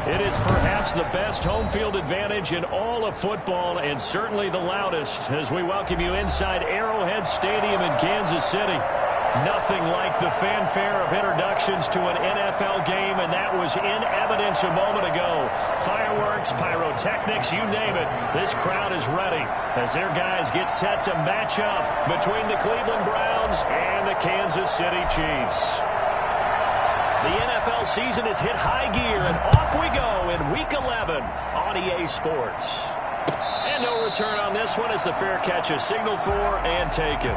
It is perhaps the best home field advantage in all of football, and certainly the loudest, as we welcome you inside Arrowhead Stadium in Kansas City. Nothing like the fanfare of introductions to an NFL game, and that was in evidence a moment ago. Fireworks, pyrotechnics, you name it. This crowd is ready as their guys get set to match up between the Cleveland Browns and the Kansas City Chiefs. The NFL season has hit high gear, and off we go in Week 11 on EA Sports. And no return on this one as the fair catch is signaled for and taken.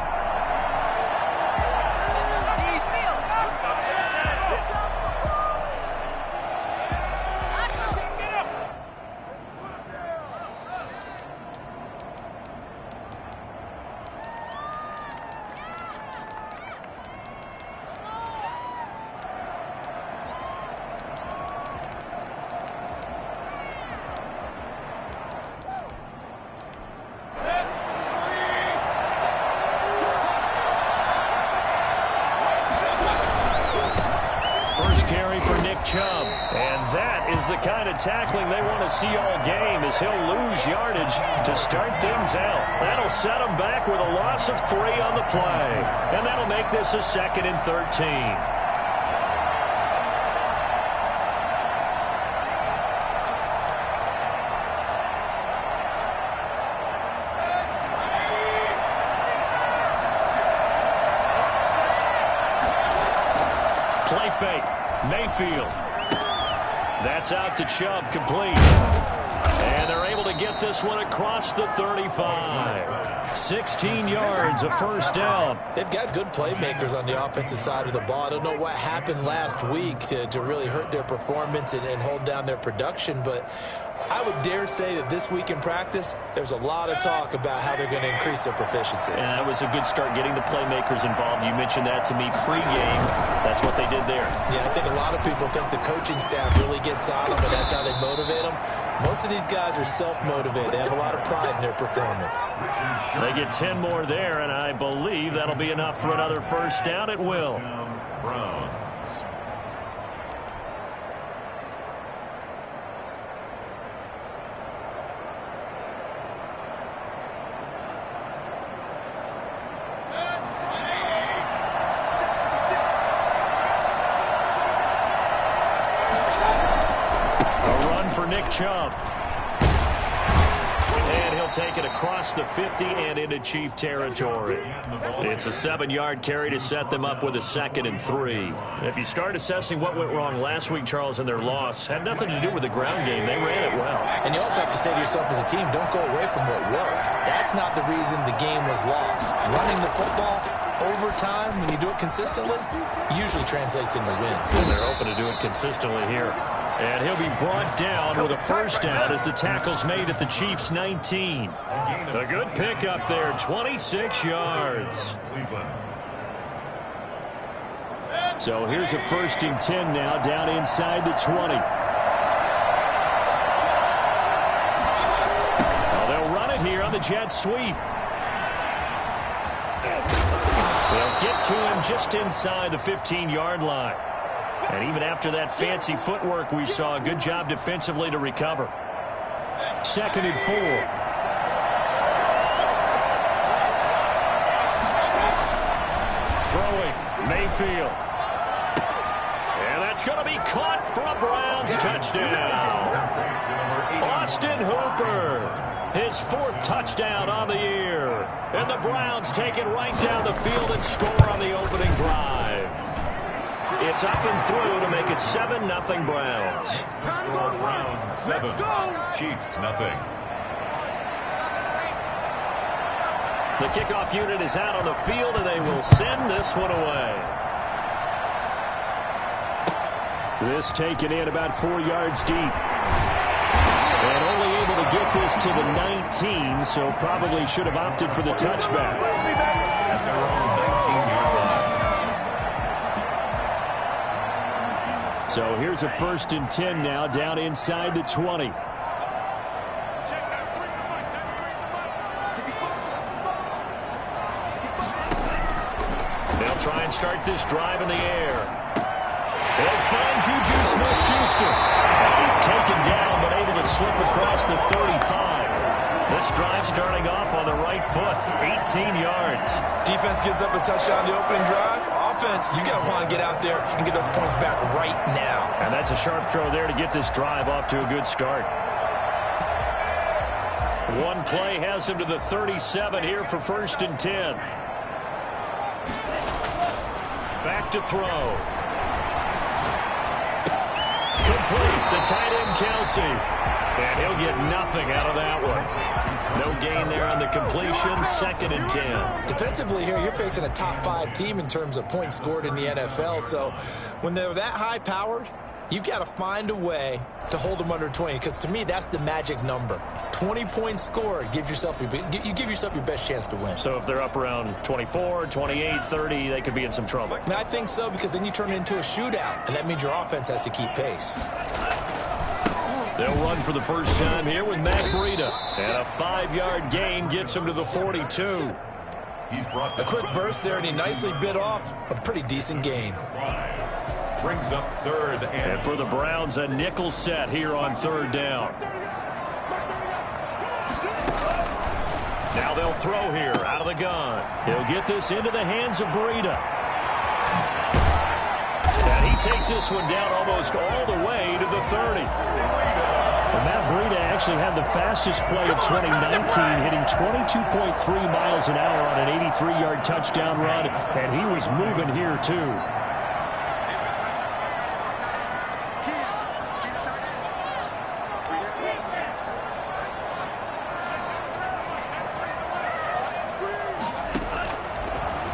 The kind of tackling they want to see all game as he'll lose yardage to start things out. That'll set him back with a loss of 3 on the play. And that'll make this a 2nd and 13. Play fake. Mayfield. That's out to Chubb, complete. And they're able to get this one across the 35. 16 yards, a first down. They've got good playmakers on the offensive side of the ball. I don't know what happened last week to really hurt their performance and hold down their production, but I would dare say that this week in practice, there's a lot of talk about how they're going to increase their proficiency. And that was a good start getting the playmakers involved. You mentioned that to me pregame. That's what they did there. Yeah, I think a lot of people think the coaching staff really gets on them, and that's how they motivate them. Most of these guys are self-motivated. They have a lot of pride in their performance. They get 10 more there, and I believe that'll be enough for another first down. It will. Chubb. And he'll take it across the 50 and into Chief territory. It's a 7-yard carry to set them up with a 2nd and 3. If you start assessing what went wrong last week, Charles, in their loss, had nothing to do with the ground game. They ran it well. And you also have to say to yourself as a team, don't go away from what worked. That's not the reason the game was lost. Running the football over time, when you do it consistently, usually translates into wins. And they're open to do it consistently here. And he'll be brought down with a first down as the tackle's made at the Chiefs' 19. A good pickup there, 26 yards. So here's a 1st and 10 now, down inside the 20. Well, they'll run it here on the jet sweep. They'll get to him just inside the 15-yard line. And even after that fancy footwork we saw, a good job defensively to recover. 2nd and 4. Throwing, Mayfield. And that's going to be caught for a Browns touchdown. Austin Hooper, his 4th touchdown on the year. And the Browns take it right down the field and score on the opening drive. It's up and through to make it 7-0 Browns. Score Browns 7, Chiefs nothing. The kickoff unit is out on the field, and they will send this one away. This taken in about 4 yards deep. And only able to get this to the 19, so probably should have opted for the touchback. At their own 19-yard line. So here's a 1st and 10 now, down inside the 20. They'll try and start this drive in the air. They'll find Juju Smith-Schuster. He's taken down, but able to slip across the 35. This drive starting off on the right foot, 18 yards. Defense gives up a touchdown the opening drive. Offense, you got to want to get out there and get those points back right now. And that's a sharp throw there to get this drive off to a good start. One play has him to the 37 here for 1st and 10. Back to throw. Complete. The tight end, Kelsey. And he'll get nothing out of that one. No gain there on the completion. 2nd and 10. Defensively here, you're facing a top 5 team in terms of points scored in the NFL. So when they're that high-powered, you've got to find a way to hold them under 20. Because to me, that's the magic number. 20 points scored, you give yourself your best chance to win. So if they're up around 24, 28, 30, they could be in some trouble. And I think so, because then you turn it into a shootout, and that means your offense has to keep pace. They'll run for the first time here with Matt Breida. And a 5-yard gain gets him to the 42. A quick burst there, and he nicely bit off a pretty decent gain. Brings up 3rd and for the Browns, a nickel set here on 3rd down. Now they'll throw here out of the gun. He'll get this into the hands of Breida. And he takes this one down almost all the way to the 30. And Matt Breida actually had the fastest play of 2019, hitting 22.3 miles an hour on an 83-yard touchdown run, and he was moving here too.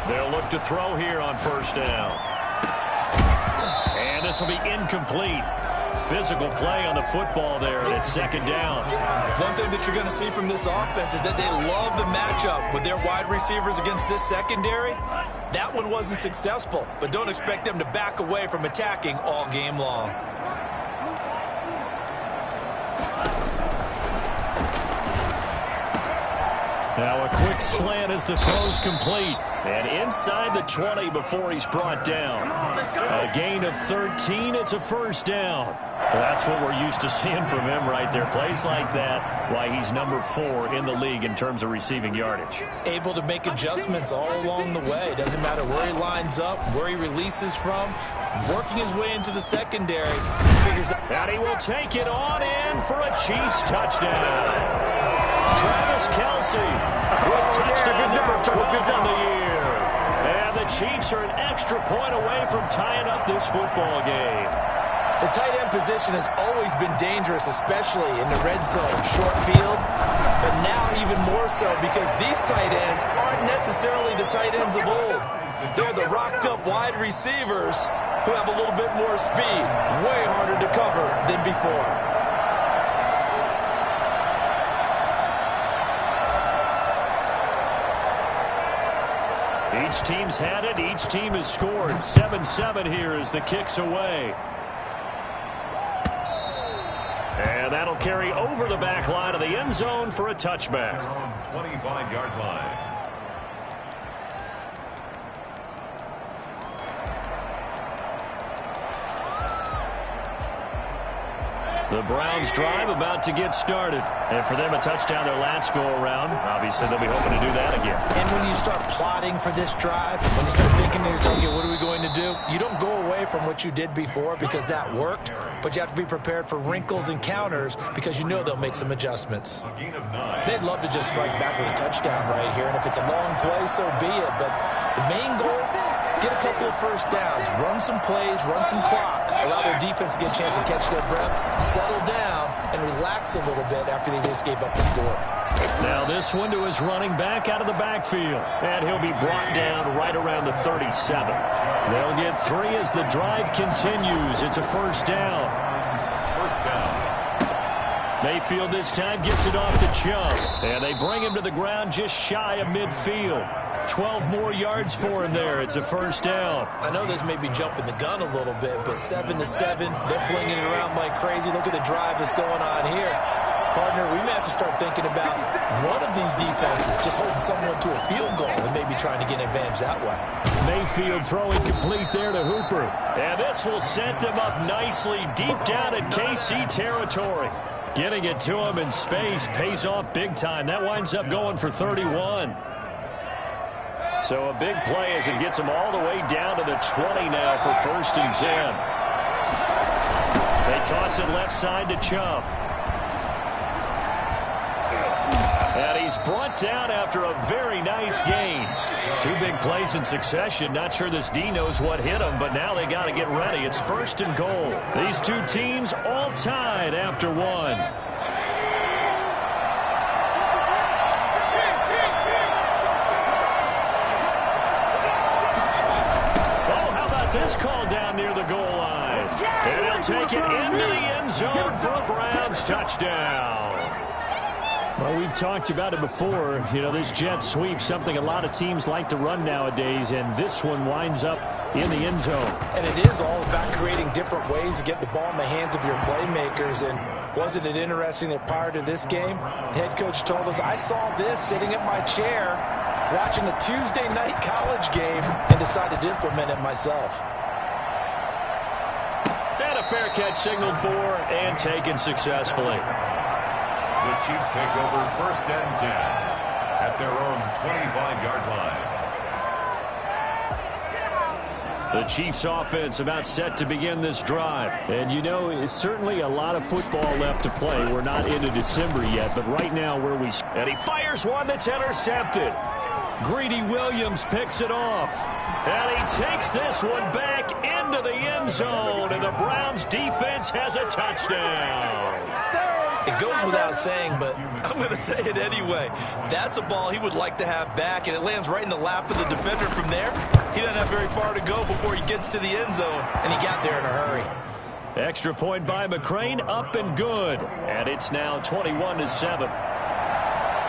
They'll look to throw here on 1st down. And this will be incomplete. Physical play on the football there, and it's 2nd down. One thing that you're going to see from this offense is that they love the matchup with their wide receivers against this secondary. That one wasn't successful, but don't expect them to back away from attacking all game long. Now a quick slant as the throw's complete. And inside the 20 before he's brought down. A gain of 13. It's a 1st down. Well, that's what we're used to seeing from him right there. Plays like that, why he's number 4 in the league in terms of receiving yardage. Able to make adjustments all along the way. Doesn't matter where he lines up, where he releases from. Working his way into the secondary. Figures out. And he will take it on in for a Chiefs touchdown. Travis Kelce with touchdown number 12 on the year. And the Chiefs are an extra point away from tying up this football game. The tight end position has always been dangerous, especially in the red zone, short field. But now even more so because these tight ends aren't necessarily the tight ends of old. They're the rocked-up wide receivers who have a little bit more speed. Way harder to cover than before. Each team's had it. Each team has scored. 7-7 here as the kick's away. And that'll carry over the back line of the end zone for a touchback. 25-yard line. The Browns drive about to get started. And for them, a touchdown their last go-around. Obviously, they'll be hoping to do that again. And when you start plotting for this drive, when you start thinking to yourself, okay, what are we going to do? You don't go away from what you did before because that worked, but you have to be prepared for wrinkles and counters because you know they'll make some adjustments. They'd love to just strike back with a touchdown right here, and if it's a long play, so be it. But the main goal, get a couple of first downs, run some plays, run some clock, allow their defense to get a chance to catch their breath, settle down, and relax a little bit after they just gave up the score. Now this one to his running back out of the backfield. And he'll be brought down right around the 37. They'll get 3 as the drive continues. It's a 1st down. First down. Mayfield this time gets it off to Chubb. And they bring him to the ground just shy of midfield. 12 more yards for him there. It's a first down. I know this may be jumping the gun a little bit, but 7-7, they're flinging it around like crazy. Look at the drive that's going on here. Partner, we may have to start thinking about one of these defenses just holding someone to a field goal and maybe trying to get an advantage that way. Mayfield throwing complete there to Hooper. And this will set them up nicely deep down in KC territory. Getting it to him in space pays off big time. That winds up going for 31. So a big play as it gets him all the way down to the 20 now for 1st and 10. They toss it left side to Chubb. And he's brought down after a very nice gain. 2 big plays in succession. Not sure this D knows what hit him, but now they got to get ready. It's 1st and goal. These 2 teams all tied after 1. This call down near the goal line. And he'll take it into the end zone for a Browns touchdown. Well, we've talked about it before. You know, this jet sweep, something a lot of teams like to run nowadays, and this one winds up in the end zone. And it is all about creating different ways to get the ball in the hands of your playmakers. And wasn't it interesting that prior to this game, head coach told us, I saw this sitting at my chair watching a Tuesday night college game and decided to implement it myself. And a fair catch signaled for and taken successfully. The Chiefs take over 1st and 10 at their own 25-yard line. The Chiefs offense about set to begin this drive. And you know, it's certainly a lot of football left to play. We're not into December yet, but right now where we... And he fires one that's intercepted. Greedy Williams picks it off. And he takes this one back into the end zone. And the Browns defense has a touchdown. It goes without saying, but I'm going to say it anyway. That's a ball he would like to have back, and it lands right in the lap of the defender from there. He doesn't have very far to go before he gets to the end zone, and he got there in a hurry. Extra point by McCrane, up and good. And it's now 21-7.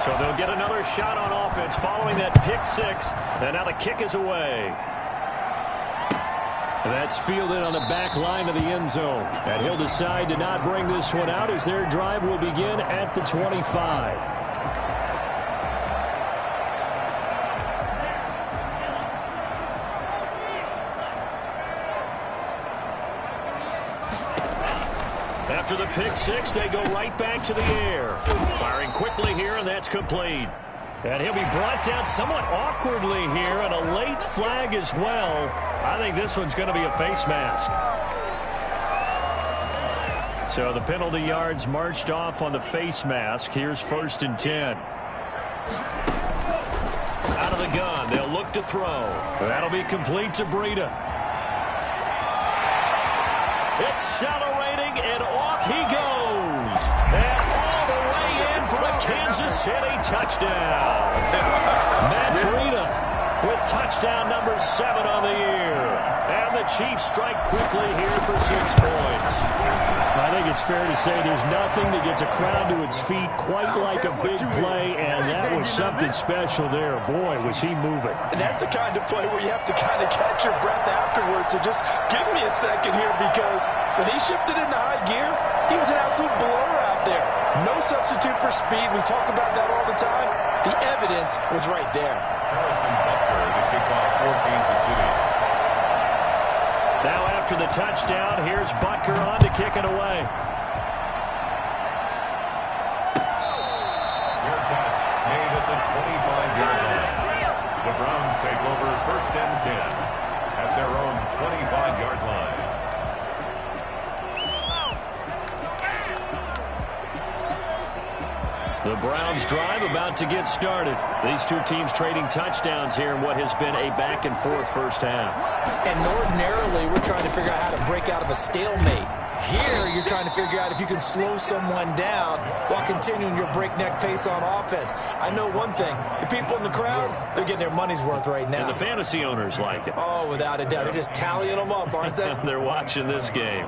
So they'll get another shot on offense following that pick 6. And now the kick is away. That's fielded on the back line of the end zone. And he'll decide to not bring this one out as their drive will begin at the 25. After the pick 6, they go right back to the air. Firing quickly here, and that's complete. And he'll be brought down somewhat awkwardly here, and a late flag as well. I think this one's going to be a face mask. So the penalty yards marched off on the face mask. Here's 1st and 10. Out of the gun, they'll look to throw. That'll be complete to Breida. Accelerating, and off he goes. And all the way in for a Kansas City touchdown. Matt Breida with touchdown number 7 on the year. And the Chiefs strike quickly here for 6 points. I think it's fair to say there's nothing that gets a crowd to its feet quite like a big play, and that was something special there. Boy, was he moving. And that's the kind of play where you have to kind of catch your breath afterwards. So just give me a second here, because when he shifted into high gear, he was an absolute blower out there. No substitute for speed. We talk about that all the time. The evidence was right there. Harrison Butker to kick off for Kansas City. Now after the touchdown, here's Butker on to kick it away. Fair catch made at the 25-yard line. The Browns take over 1st and 10 at their own 25-yard line. The Browns drive about to get started. These 2 teams trading touchdowns here in what has been a back-and-forth first half. And ordinarily, we're trying to figure out how to break out of a stalemate. Here, you're trying to figure out if you can slow someone down while continuing your breakneck pace on offense. I know one thing. The people in the crowd, they're getting their money's worth right now. And the fantasy owners like it. Oh, without a doubt. They're just tallying them up, aren't they? They're watching this game.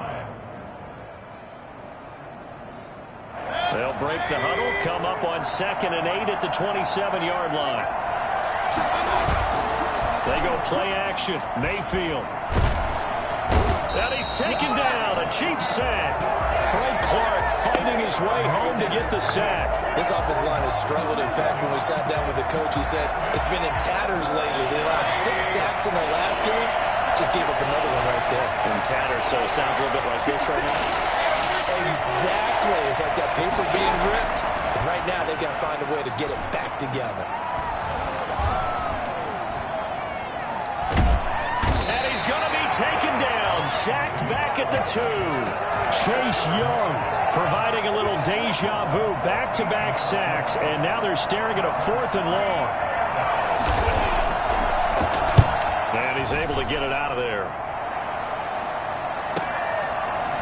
They'll break the huddle, come up on 2nd and 8 at the 27-yard line. They go play action. Mayfield. And he's taken down. A Chiefs sack. Frank Clark fighting his way home to get the sack. This offensive line has struggled. In fact, when we sat down with the coach, he said it's been in tatters lately. They allowed 6 sacks in their last game. Just gave up another one right there. In tatters, so it sounds a little bit like this right now. Exactly. It's like that paper being ripped. And right now, they've got to find a way to get it back together. And he's going to be taken down. Sacked back at the 2. Chase Young providing a little deja vu. Back-to-back sacks. And now they're staring at a 4th and long. And he's able to get it out of there.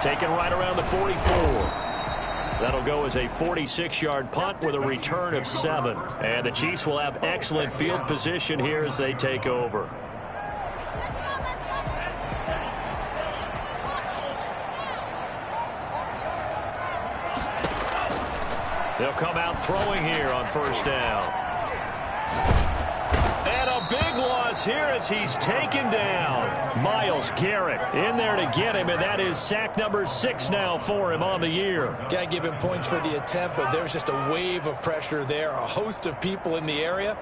Taken right around the 44. That'll go as a 46-yard punt with a return of 7. And the Chiefs will have excellent field position here as they take over. They'll come out throwing here on 1st down. And a big loss here as he's taken down. Myles Garrett in there to get him, and that is sack number 6 now for him on the year. Can't give him points for the attempt, but there's just a wave of pressure there. A host of people in the area.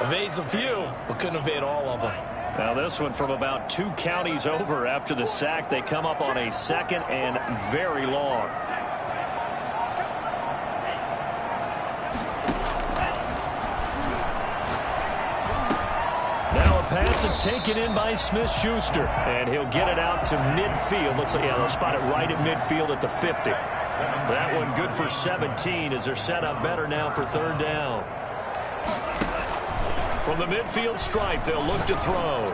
Evades a few, but couldn't evade all of them. Now this one from about 2 counties over after the sack. They come up on a 2nd and very long. Pass is taken in by Smith-Schuster, and he'll get it out to midfield. Looks like, yeah, they'll spot it right at midfield at the 50. That one good for 17 as they're set up better now for 3rd down. From the midfield stripe, they'll look to throw.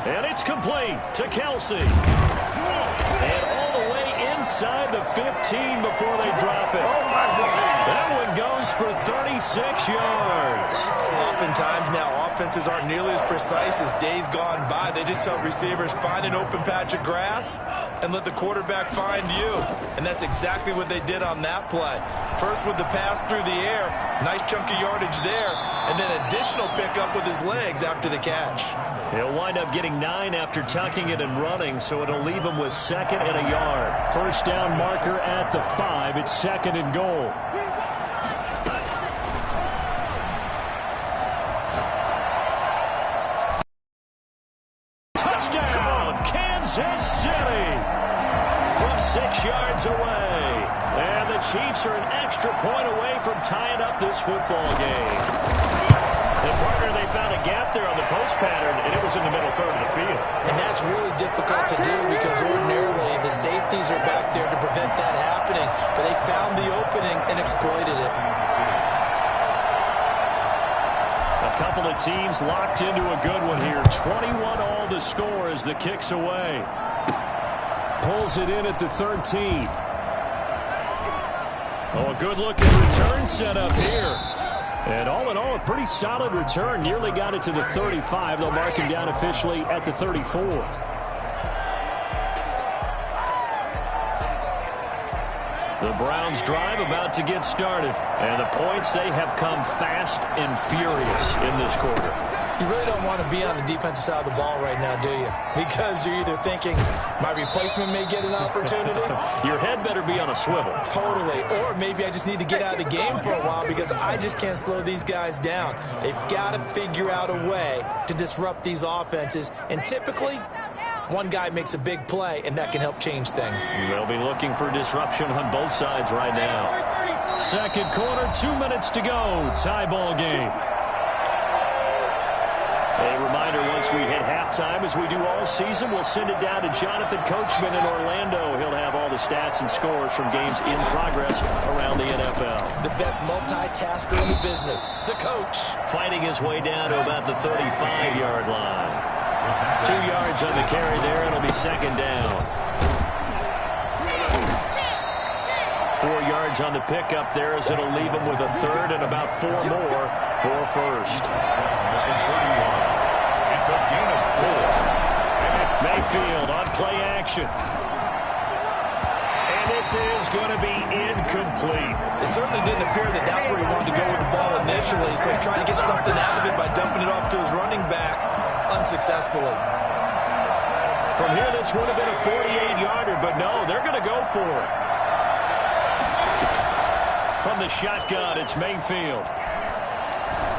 And it's complete to Kelsey. And all the way inside the 15 before they drop it. Oh, my God. That one goes for 36 yards. Oftentimes now offenses aren't nearly as precise as days gone by. They just tell receivers, find an open patch of grass and let the quarterback find you. And that's exactly what they did on that play. First with the pass through the air, nice chunk of yardage there, and then additional pickup with his legs after the catch. He'll wind up getting 9 after tucking it and running, so it'll leave him with 2nd and a yard. 1st down marker at the 5. It's 2nd and goal. Touchdown, Kansas City! From 6 yards away. And the Chiefs are an extra point away from tying up this football game. And partner, they found a gap there on the post pattern, and it was in the middle 3rd of the field. And that's really difficult to do because ordinarily the safeties are back there to prevent that happening. But they found the opening and exploited it. A couple of teams locked into a good one here. 21 all the score as the kick's away. Pulls it in at the 13. Oh, a good-looking return set up here. And all in all, a pretty solid return. Nearly got it to the 35. They'll mark him down officially at the 34. The Browns drive about to get started. And the points, they have come fast and furious in this quarter. You really don't want to be on the defensive side of the ball right now, do you? Because you're either thinking, my replacement may get an opportunity. Your head better be on a swivel. Totally. Or maybe I just need to get out of the game for a while because I just can't slow these guys down. They've got to figure out a way to disrupt these offenses. And typically, one guy makes a big play, and that can help change things. They'll be looking for disruption on both sides right now. 2nd quarter, 2 minutes to go. Tie ball game. A reminder, once we hit halftime, as we do all season, we'll send it down to Jonathan Coachman in Orlando. He'll have all the stats and scores from games in progress around the NFL. The best multitasker in the business, the coach. Fighting his way down to about the 35-yard line. 2 yards on the carry there. It'll be 2nd down. 4 yards on the pickup there as it'll leave him with a 3rd and about 4 more for 1st. It's a gain of 4. Mayfield on play action. And this is going to be incomplete. It certainly didn't appear that that's where he wanted to go with the ball initially, so he tried to get something out of it by dumping it off to his running back unsuccessfully. From here, this would have been a 48-yarder, but no, they're going to go for it. From the shotgun, it's Mayfield.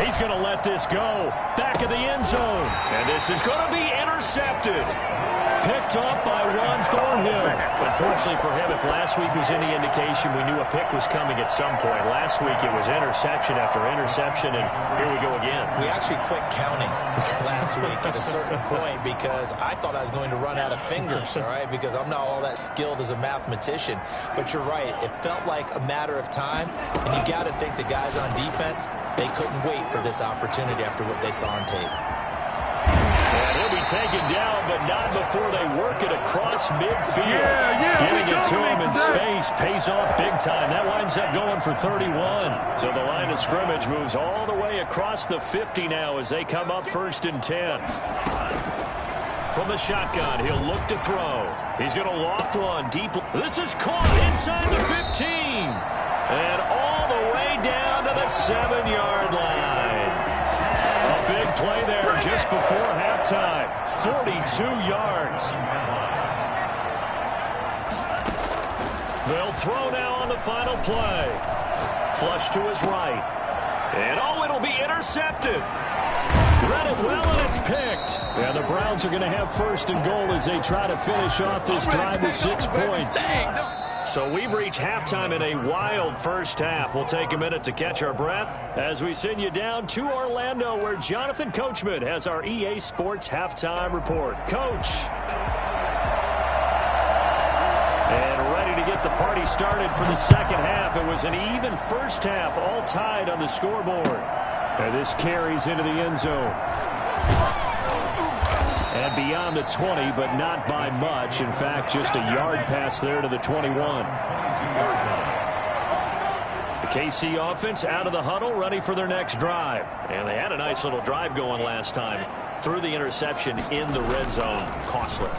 He's going to let this go. Back of the end zone. And this is going to be intercepted. Picked off by Juan Thornhill. Unfortunately for him, if last week was any indication, we knew a pick was coming at some point. Last week it was interception after interception, and here we go again. We actually quit counting last week at a certain point because I thought I was going to run out of fingers, all right, because I'm not all that skilled as a mathematician. But you're right. It felt like a matter of time, and you got to think the guys on defense, they couldn't wait for this opportunity after what they saw on tape. And he'll be taken down, but not before they work it across midfield. Getting it to him in space pays off big time. That winds up going for 31. So the line of scrimmage moves all the way across the 50 now as they come up 1st and 10. From the shotgun, he'll look to throw. He's going to loft one deep. This is caught inside the 15. And all the way down to the 7-yard line. A big play there just before halftime. 42 yards. They'll throw now on the final play. Flush to his right. And oh, it'll be intercepted. Read it well, and it's picked. And the Browns are going to have 1st and goal as they try to finish off this drive with 6 points. So we've reached halftime in a wild first half. We'll take a minute to catch our breath as we send you down to Orlando, where Jonathan Coachman has our EA Sports halftime report. Coach. And ready to get the party started for the second half. It was an even first half, all tied on the scoreboard. And this carries into the end zone. And beyond the 20, but not by much. In fact, just a yard pass there to the 21. The KC offense out of the huddle, ready for their next drive. And they had a nice little drive going last time. Threw the interception in the red zone. Costly.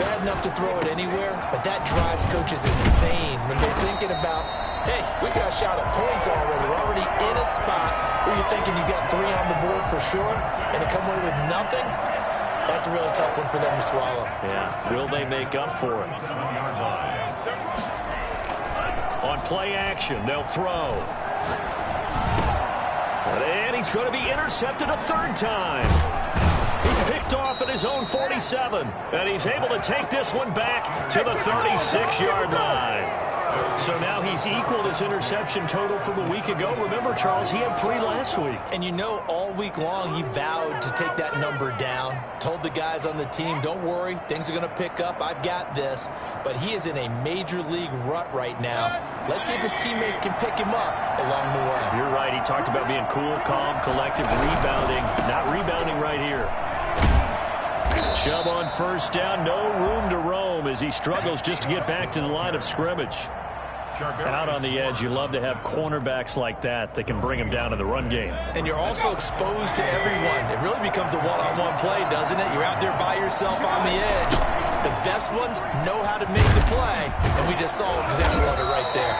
Bad enough to throw it anywhere, but that drives coaches insane when they're thinking about, hey, we got a shot at points already. We're already in a spot where you're thinking you got 3 on the board for sure, and to come away with nothing, that's a really tough one for them to swallow. Yeah, will they make up for it? On play action, they'll throw. And he's going to be intercepted a 3rd time. He's picked off at his own 47, and he's able to take this one back to the 36-yard line. So now he's equaled his interception total from a week ago. Remember, Charles, he had 3 last week. And you know, all week long he vowed to take that number down. Told the guys on the team, don't worry, things are going to pick up. I've got this. But he is in a major league rut right now. Let's see if his teammates can pick him up along the way. You're right. He talked about being cool, calm, collective, rebounding. Not rebounding right here. Chubb on 1st down, no room to roam as he struggles just to get back to the line of scrimmage. Out on the edge, you love to have cornerbacks like that can bring him down to the run game. And you're also exposed to everyone. It really becomes a one-on-one play, doesn't it? You're out there by yourself on the edge. The best ones know how to make the play, and we just saw an example of it right there.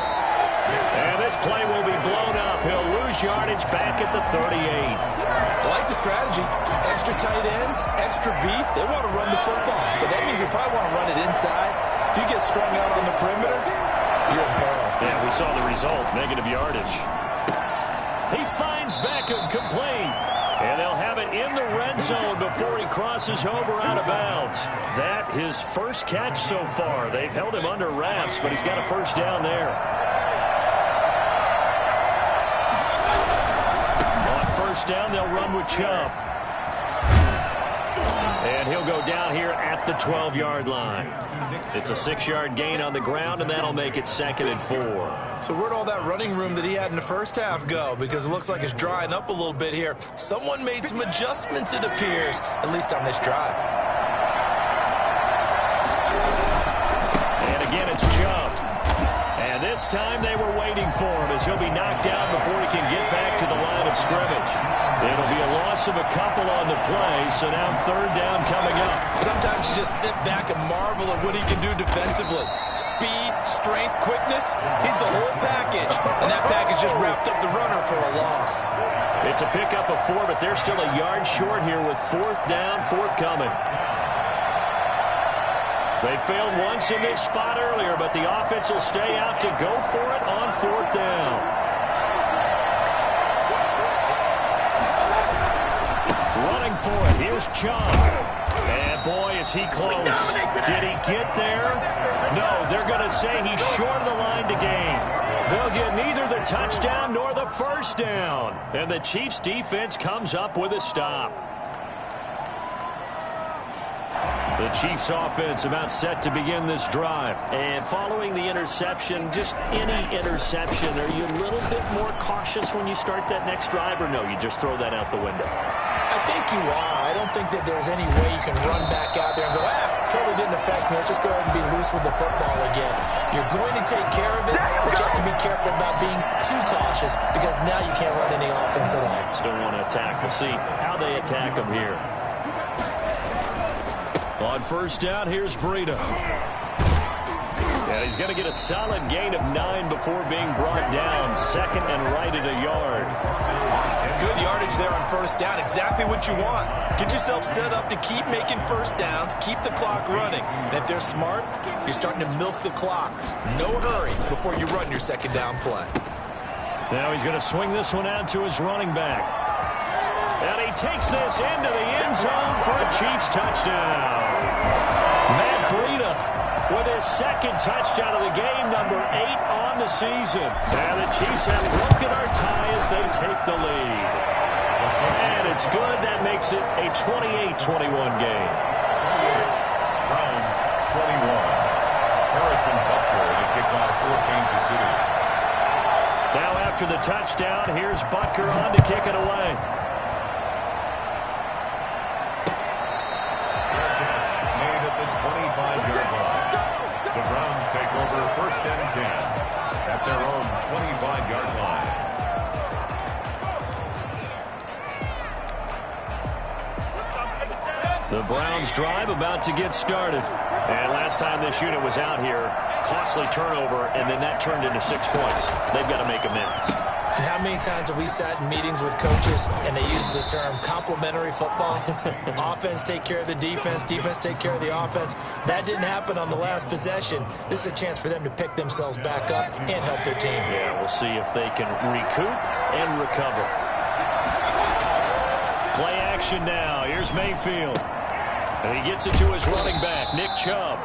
And this play will be blown up. He'll lose yardage back at the 38. I like the strategy. Extra tight ends, extra beef. They want to run the football, but that means they probably want to run it inside. If you get strung out on the perimeter, you're in peril. Yeah, we saw the result, negative yardage. He finds Beckham complete. And they'll have it in the red zone before he crosses over out of bounds. That his first catch so far. They've held him under wraps, but he's got a 1st down there. On 1st down, they'll run with Chubb. And he'll go down here at the 12-yard line. It's a 6-yard gain on the ground, and that'll make it 2nd and 4. So where'd all that running room that he had in the first half go? Because it looks like it's drying up a little bit here. Someone made some adjustments, it appears, at least on this drive. And again, it's Chubb. And this this time they were waiting for him as he'll be knocked down before he can get back to the line of scrimmage. It'll be a loss of a couple on the play, so now third down coming up. Sometimes you just sit back and marvel at what he can do defensively. Speed, strength, quickness, he's the whole package. And that package just wrapped up the runner for a loss. It's a pickup of 4, but they're still a yard short here with fourth down, forthcoming. They failed once in this spot earlier, but the offense will stay out to go for it on fourth down. Running for it, here's Chubb. And boy, is he close. Did he get there? No, they're going to say he's short of the line to gain. They'll get neither the touchdown nor the first down. And the Chiefs defense comes up with a stop. The Chiefs offense about set to begin this drive. And following the interception, just any interception, are you a little bit more cautious when you start that next drive, or no, you just throw that out the window? I think you are. I don't think that there's any way you can run back out there and go, totally didn't affect me. Let's just go ahead and be loose with the football again. You're going to take care of it, but you have to be careful about being too cautious because now you can't run any offense at all. Still want to attack. We'll see how they attack them here. On first down, here's Breida. And he's going to get a solid gain of 9 before being brought down. Second and right at a yard. Good yardage there on first down. Exactly what you want. Get yourself set up to keep making first downs, keep the clock running. And if they're smart, you're starting to milk the clock. No hurry before you run your second down play. Now he's going to swing this one out to his running back. And he takes this into the end zone for a Chiefs touchdown. Matt Breida with his second touchdown of the game, number 8 on the season. And the Chiefs have broken our tie as they take the lead. And it's good. That makes it a 28-21 game. Browns 21. Harrison Butker to kick off for Kansas City. Now after the touchdown, here's Butker on to kick it away. The Browns take over first and 10 at their own 25-yard line. The Browns drive about to get started. And last time this unit was out here, costly turnover, and then that turned into 6 points. They've got to make amends. And how many times have we sat in meetings with coaches and they use the term complementary football? Offense take care of the defense, defense take care of the offense. That didn't happen on the last possession. This is a chance for them to pick themselves back up and help their team. Yeah, we'll see if they can recoup and recover. Play action now. Here's Mayfield. And he gets it to his running back, Nick Chubb.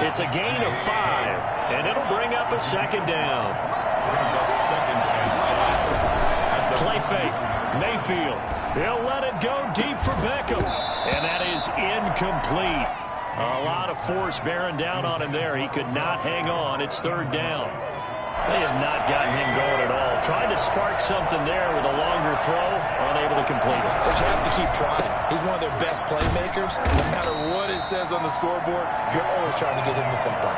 It's a gain of 5, and it'll bring up a second down. Play fake. Mayfield. He'll let it go deep for Beckham. And that is incomplete. A lot of force bearing down on him there. He could not hang on. It's third down. They have not gotten him going at all. Tried to spark something there with a longer throw. Unable to complete it. But you have to keep trying. He's one of their best playmakers. No matter what it says on the scoreboard, you're always trying to get him the football.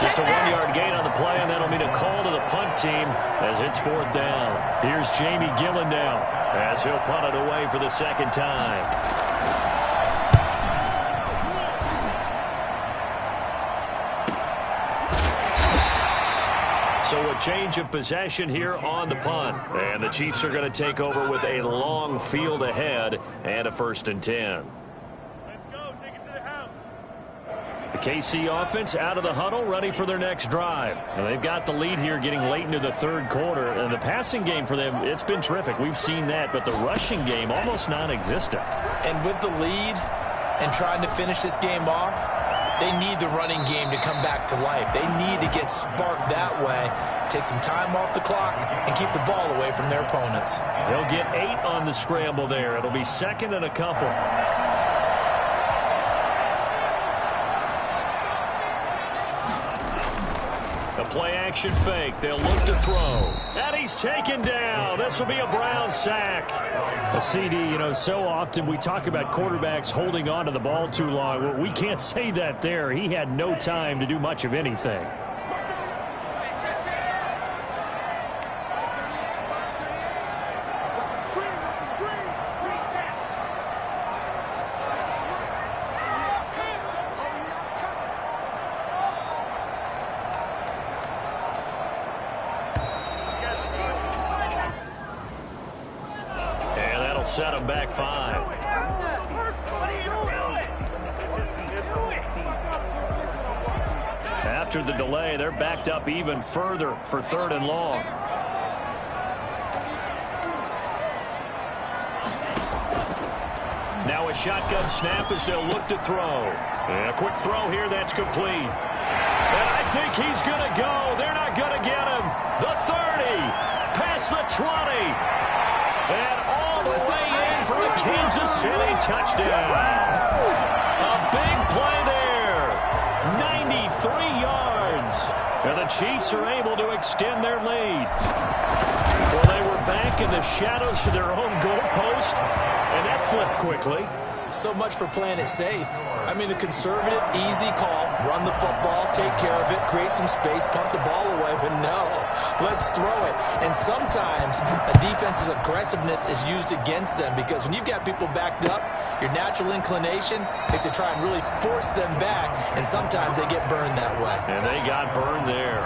Just a 1-yard gain on the play, and that'll mean a call to the punt team as it's fourth down. Here's Jamie Gillen now as he'll punt it away for the second time. So a change of possession here on the punt. And the Chiefs are going to take over with a long field ahead and a 1st and 10. The KC offense out of the huddle, ready for their next drive. And they've got the lead here getting late into the third quarter. And the passing game for them, it's been terrific. We've seen that. But the rushing game, almost non-existent. And with the lead and trying to finish this game off, they need the running game to come back to life. They need to get sparked that way, take some time off the clock, and keep the ball away from their opponents. They'll get 8 on the scramble there. It'll be second and a couple. A play-action fake. They'll look to throw. And he's taken down. This will be a Brown sack. A CD, you know, so often we talk about quarterbacks holding on to the ball too long. Well, we can't say that there. He had no time to do much of anything. set them back 5. After the delay, they're backed up even further for 3rd and long. Now a shotgun snap as they'll look to throw. And a quick throw here that's complete. And I think he's going to go. They're not going to get him. The 30, past the 20, and all the way in for a Kansas City touchdown. A big play there. 93 yards. And the Chiefs are able to extend their lead. Well, they were back in the shadows of their own goalpost, and that flipped quickly. So much for playing it safe. I mean, the conservative, easy call, run the football, take care of it, create some space, punt the ball away. But no, let's throw it. And sometimes a defense's aggressiveness is used against them because when you've got people backed up, your natural inclination is to try and really force them back, and sometimes they get burned that way. And they got burned there.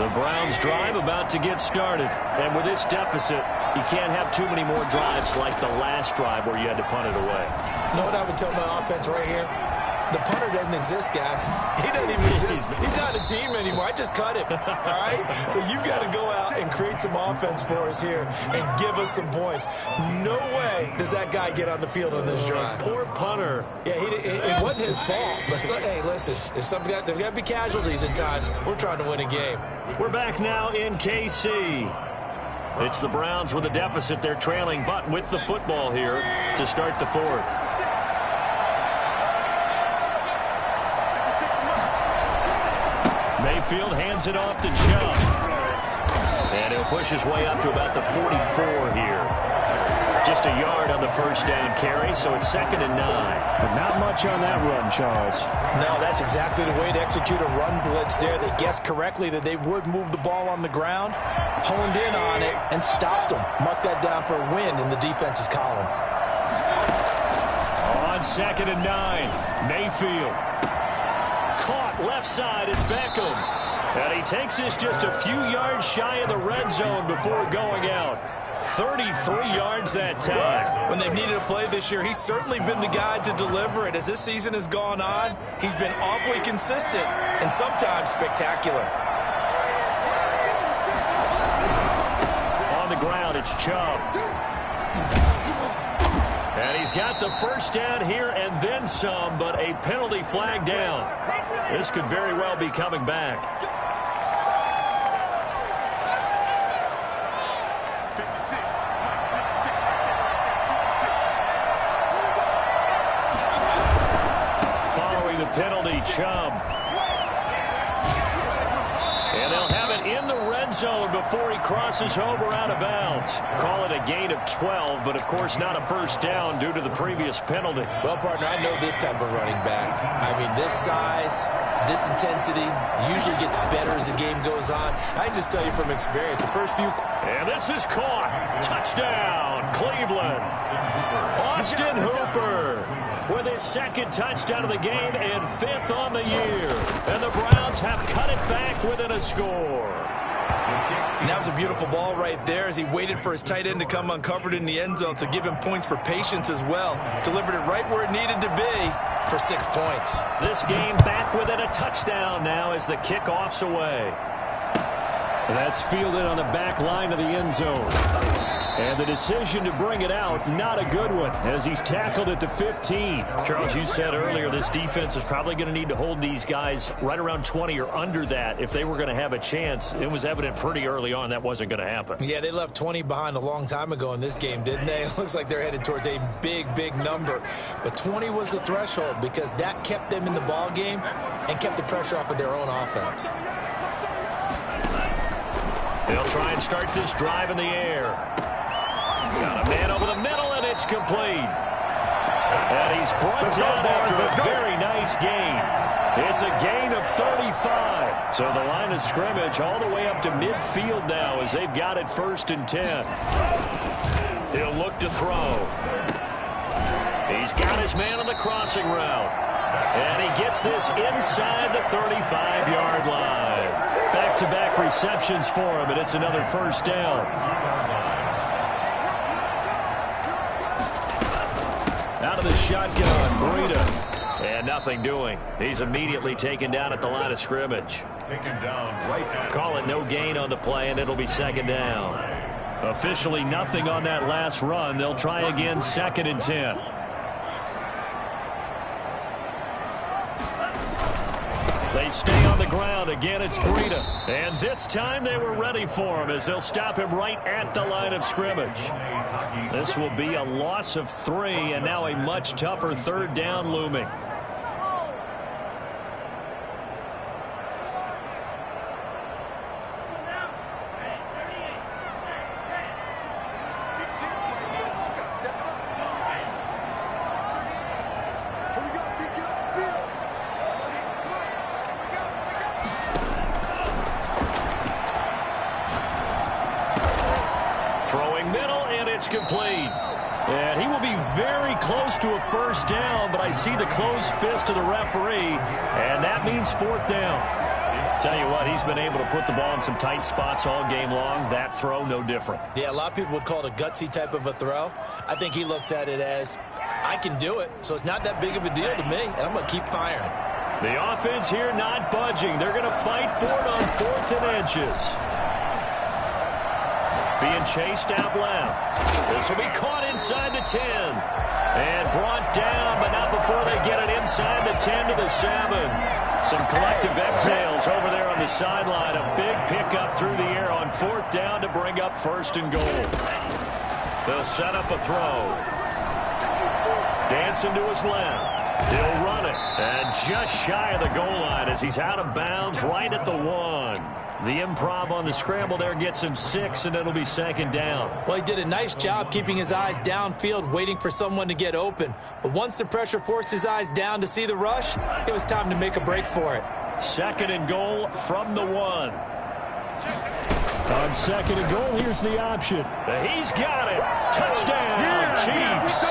The Browns drive about to get started. And with this deficit, you can't have too many more drives like the last drive where you had to punt it away. You know what I would tell my offense right here? The punter doesn't exist, guys. He doesn't even exist. He's not a team anymore. I just cut him, all right? So you've got to go out and create some offense for us here and give us some points. No way does that guy get on the field on this drive. Poor punter. Yeah, it wasn't his fault. But hey, listen, there's got to be casualties at times. We're trying to win a game. We're back now in KC. It's the Browns with a deficit. They're trailing, but with the football here to start the 4th. Mayfield hands it off to Chubb. And he'll push his way up to about the 44 here. Just a yard on the first down carry, so it's 2nd and 9. But not much on that run, Charles. No, that's exactly the way to execute a run blitz there. They guessed correctly that they would move the ball on the ground, honed in on it, and stopped them. Mark that down for a win in the defense's column. On 2nd and 9, Mayfield. Caught left side, it's Beckham. And he takes this just a few yards shy of the red zone before going out. 33 yards that time. When they've needed a play this year, he's certainly been the guy to deliver it. As this season has gone on, he's been awfully consistent and sometimes spectacular. On the ground, it's Chubb. And he's got the first down here and then some, but a penalty flag down. This could very well be coming back. Following the penalty, Chubb. And they'll have it in the red zone before he crosses over out of bounds. Call it a gain of 12, but of course not a first down due to the previous penalty. Well, partner, I know this type of running back. I mean, this size, this intensity usually gets better as the game goes on. I can just tell you from experience, the first few... And this is caught. Touchdown, Cleveland. Austin Hooper with his 2nd touchdown of the game and 5th on the year. And the Browns have cut it back within a score. And that was a beautiful ball right there as he waited for his tight end to come uncovered in the end zone, so give him points for patience as well. Delivered it right where it needed to be for 6 points. This game back within a touchdown now as the kickoff's away. That's fielded on the back line of the end zone. And the decision to bring it out, not a good one, as he's tackled at the 15. Charles, you said earlier this defense is probably going to need to hold these guys right around 20 or under that if they were going to have a chance. It was evident pretty early on that wasn't going to happen. Yeah, they left 20 behind a long time ago in this game, didn't they? It looks like they're headed towards a big, big number. But 20 was the threshold because that kept them in the ball game and kept the pressure off of their own offense. They'll try and start this drive in the air. Got a man over the middle, and it's complete. And he's brought down after a very nice gain. It's a gain of 35. So the line of scrimmage all the way up to midfield now as they've got it 1st and 10. He'll look to throw. He's got his man on the crossing route. And he gets this inside the 35-yard line. Back-to-back receptions for him, and it's another 1st down. Out of the shotgun, Breida. And nothing doing. He's immediately taken down at the line of scrimmage. Taken down right at. Call it no gain on the play, and it'll be second down. Officially nothing on that last run. They'll try again, 2nd and 10. They stay on the ground. Again, it's Breida. And this time they were ready for him as they'll stop him right at the line of scrimmage. This will be a loss of 3, and now a much tougher 3rd down looming. Complete. And he will be very close to a 1st down, but I see the closed fist of the referee, and that means 4th down. Tell you what, he's been able to put the ball in some tight spots all game long. That throw, no different. Yeah, a lot of people would call it a gutsy type of a throw. I think he looks at it as, I can do it, so it's not that big of a deal to me, and I'm going to keep firing. The offense here not budging. They're going to fight for it on 4th and inches. Being chased out left. This will be caught inside the 10. And brought down, but not before they get it inside the 10 to the 7. Some collective exhales over there on the sideline. A big pickup through the air on 4th down to bring up 1st and goal. They'll set up a throw. Dancing to his left. He'll run it. And just shy of the goal line as he's out of bounds right at the 1. The improv on the scramble there gets him 6, and it'll be 2nd down. Well, he did a nice job keeping his eyes downfield, waiting for someone to get open. But once the pressure forced his eyes down to see the rush, it was time to make a break for it. 2nd and goal from the 1. On 2nd and goal, here's the option. He's got it. Touchdown, Chiefs. A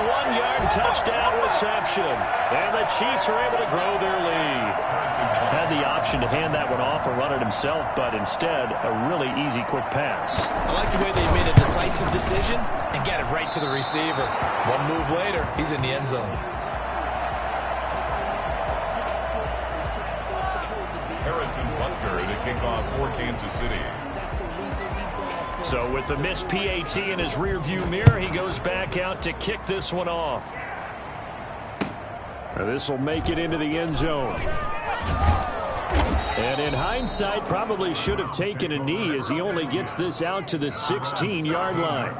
1-yard touchdown reception. And the Chiefs are able to grow their lead. Had the option to hand that one off or run it himself, but instead, a really easy, quick pass. I like the way they made a decisive decision and got it right to the receiver. One move later, he's in the end zone. Harrison Butker to kick off for Kansas City. So with the missed PAT in his rearview mirror, he goes back out to kick this one off. This will make it into the end zone. And in hindsight, probably should have taken a knee as he only gets this out to the 16-yard line.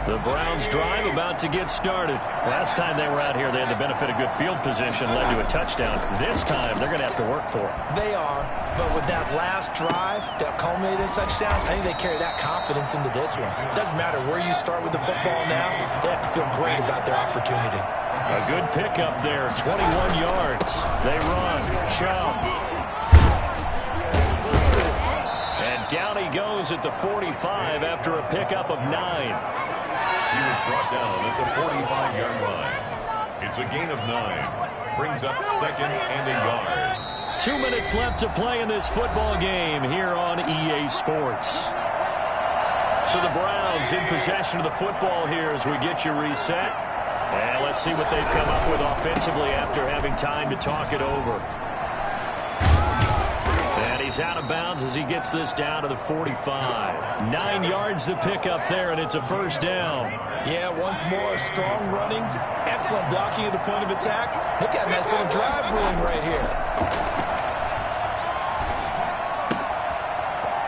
The Browns drive about to get started. Last time they were out here, they had the benefit of good field position, led to a touchdown. This time, they're going to have to work for it. They are, but with that last drive that culminated in a touchdown, I think they carry that confidence into this one. It doesn't matter where you start with the football now, they have to feel great about their opportunity. A good pickup there, 21 yards. They run, Chubb. And down he goes at the 45 after a pickup of 9. He was brought down at the 45-yard line. It's a gain of 9. Brings up 2nd and a yard. 2 minutes left to play in this football game here on EA Sports. So the Browns in possession of the football here as we get you reset. And let's see what they've come up with offensively after having time to talk it over. And he's out of bounds as he gets this down to the 45. 9 yards to pick up there, and it's a 1st down. Yeah, once more, strong running, excellent blocking at the point of attack. They've got a nice little drive brewing right here.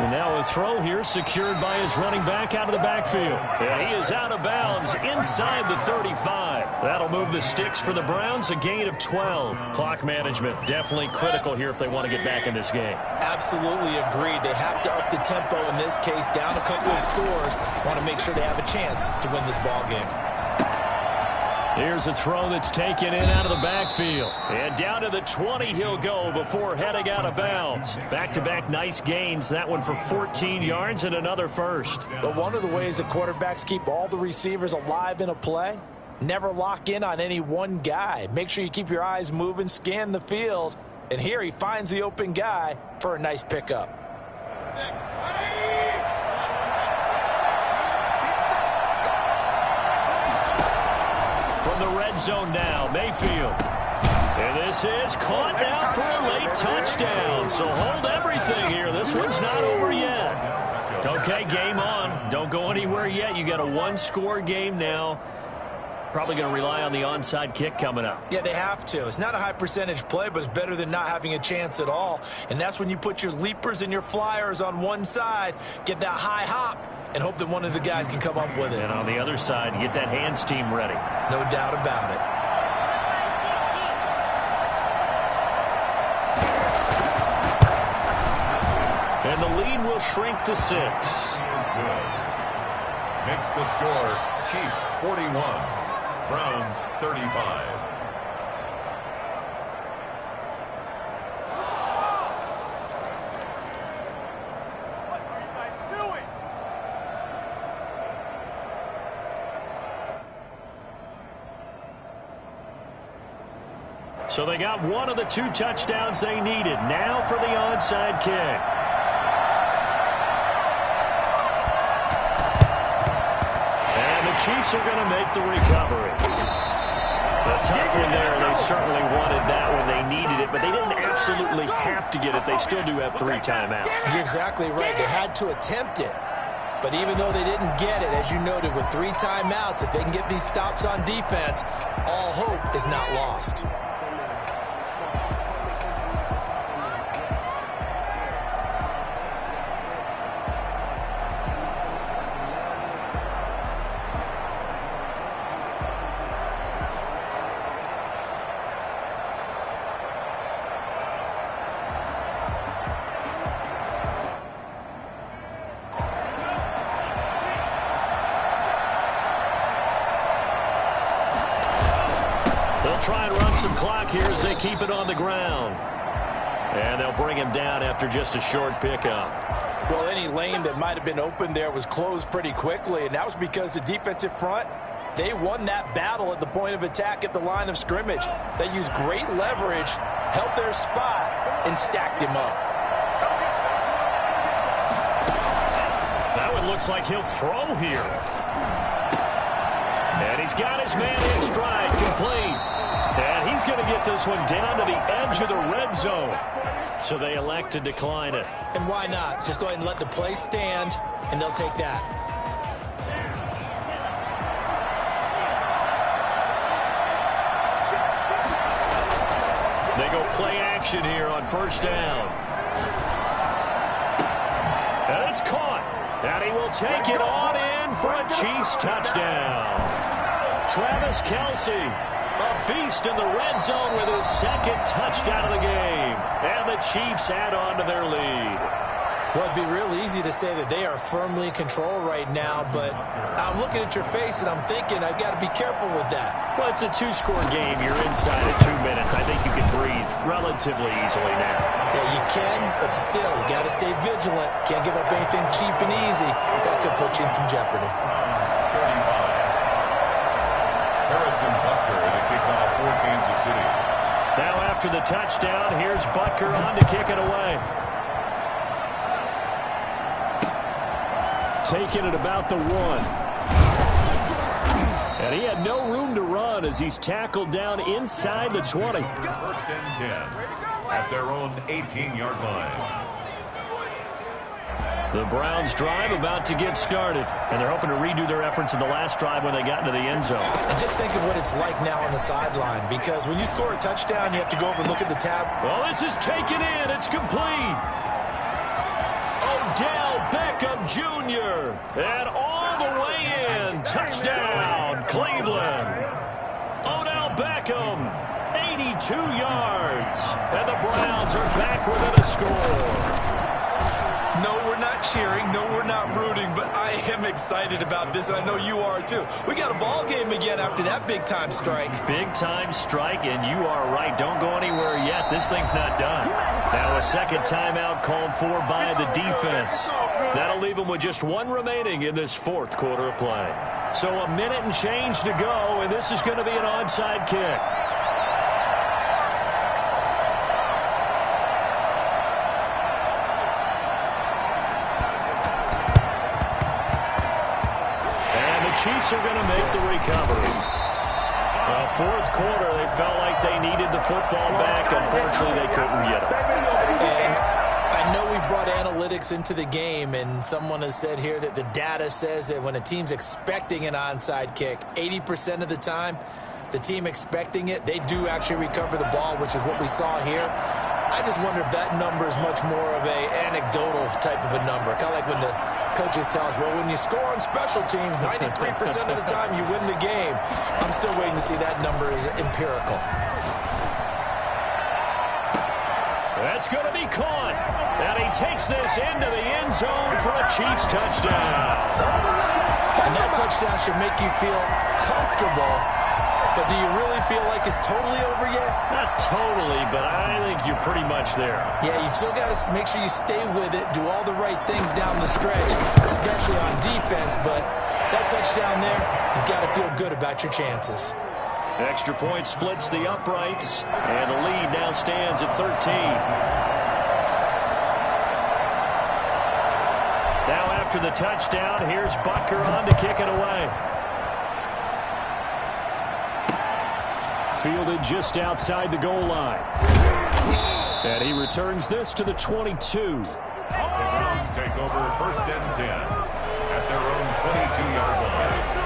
And now a throw here secured by his running back out of the backfield. And he is out of bounds inside the 35. That'll move the sticks for the Browns, a gain of 12. Clock management definitely critical here if they want to get back in this game. Absolutely agreed. They have to up the tempo in this case, down a couple of scores. Want to make sure they have a chance to win this ball game. Here's a throw that's taken in out of the backfield. And down to the 20 he'll go before heading out of bounds. Back-to-back nice gains. That one for 14 yards and another first. But one of the ways that quarterbacks keep all the receivers alive in a play, never lock in on any one guy. Make sure you keep your eyes moving, scan the field. And here he finds the open guy for a nice pickup. From the red zone now, Mayfield. And this is caught now for a late touchdown. So hold everything here. This one's not over yet. Okay, game on. Don't go anywhere yet. You got a one-score game now. Probably going to rely on the onside kick coming up. Yeah, they have to. It's not a high percentage play, but it's better than not having a chance at all. And that's when you put your leapers and your flyers on one side, get that high hop, and hope that one of the guys can come up with it. And on the other side, get that hands team ready. No doubt about it. And the lead will shrink to 6. Good. Makes the score Chiefs 41, Browns 35. So they got one of the 2 touchdowns they needed. Now for the onside kick. And the Chiefs are going to make the recovery. A tough one there. They certainly wanted that when they needed it, but they didn't absolutely have to get it. They still do have 3 timeouts. You're exactly right. They had to attempt it. But even though they didn't get it, as you noted, with 3 timeouts, if they can get these stops on defense, all hope is not lost. Try and run some clock here as they keep it on the ground. And they'll bring him down after just a short pickup. Well, any lane that might have been open there was closed pretty quickly, and that was because the defensive front, they won that battle at the point of attack at the line of scrimmage. They used great leverage, held their spot, and stacked him up. That one looks like he'll throw here. And he's got his man in stride, complete. And he's going to get this one down to the edge of the red zone. So they elect to decline it. And why not? Just go ahead and let the play stand, and they'll take that. They go play action here on first down. And it's caught. And he will take it on in for a Chiefs touchdown. Travis Kelce, a beast in the red zone with his 2nd touchdown of the game. And the Chiefs add on to their lead. Well, it'd be real easy to say that they are firmly in control right now, but I'm looking at your face and I'm thinking I've got to be careful with that. Well, it's a 2-score game. You're inside at 2 minutes. I think you can breathe relatively easily now. Yeah, you can, but still, you got to stay vigilant. Can't give up anything cheap and easy. That could put you in some jeopardy. Harrison Butker to kick off for Kansas City. Now after the touchdown, here's Butker on to kick it away. Taking it about the 1. And he had no room to run as he's tackled down inside the 20. 1st and 10 at their own 18-yard line. The Browns drive about to get started, and they're hoping to redo their efforts in the last drive when they got into the end zone. And just think of what it's like now on the sideline, because when you score a touchdown, you have to go over and look at the tab. Well, this is taken in. It's complete. Odell Beckham Jr. And all the way in. Touchdown, Cleveland. Odell Beckham, 82 yards. And the Browns are back within a score. No, we're not cheering. No, we're not rooting, but I am excited about this, and I know you are too. We got a ball game again after that big-time strike. Big-time strike, and you are right. Don't go anywhere yet. This thing's not done. Now a second timeout called for by the defense. That'll leave them with just one remaining in this fourth quarter of play. So a minute and change to go, and this is going to be an onside kick. Chiefs are going to make the recovery. Fourth quarter, they felt like they needed the football back. Unfortunately, they couldn't get it. And I know we brought analytics into the game, and someone has said here that the data says that when a team's expecting an onside kick, 80% of the time, the team expecting it, they do actually recover the ball, which is what we saw here. I just wonder if that number is much more of a anecdotal type of a number. Kind of like when the coaches tell us, well, when you score on special teams, 93% of the time you win the game. I'm still waiting to see that number is empirical. That's going to be caught. And he takes this into the end zone for a Chiefs touchdown. And that touchdown should make you feel comfortable. But do you really feel like it's totally over yet? Not totally, but I think you're pretty much there. Yeah, you've still got to make sure you stay with it, do all the right things down the stretch, especially on defense. But that touchdown there, you've got to feel good about your chances. Extra point splits the uprights, and the lead now stands at 13. Now after the touchdown, here's Butker on to kick it away. Fielded just outside the goal line. And he returns this to the 22. The Browns take over first and 10 at their own 22-yard line.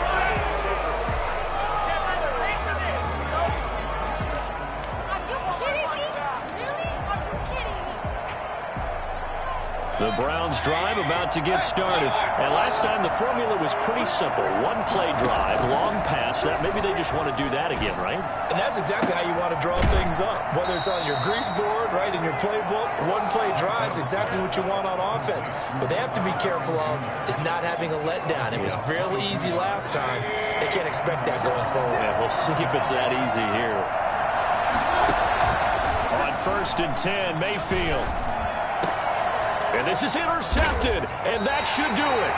The Browns drive about to get started. And last time the formula was pretty simple. One play drive, long pass. Maybe they just want to do that again, right? And that's exactly how you want to draw things up. Whether it's on your grease board, right, in your playbook, one play drive's exactly what you want on offense. What they have to be careful of is not having a letdown. It was fairly easy last time. They can't expect that going forward. Yeah, we'll see if it's that easy here. On first and 10, Mayfield. And this is intercepted, and that should do it.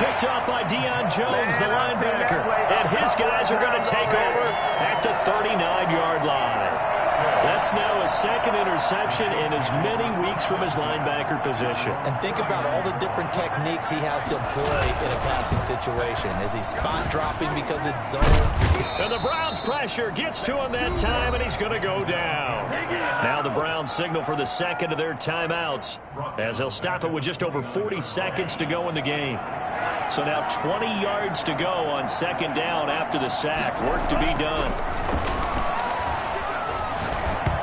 Picked up by Deion Jones, the linebacker. And his guys are going to take over at the 39-yard line. That's now a second interception in as many weeks from his linebacker position. And think about all the different techniques he has to employ in a passing situation. Is he spot dropping because it's zone? And the Browns pressure gets to him that time, and he's going to go down. Now the Browns signal for the second of their timeouts, as they'll stop it with just over 40 seconds to go in the game. So now 20 yards to go on second down after the sack. Work to be done.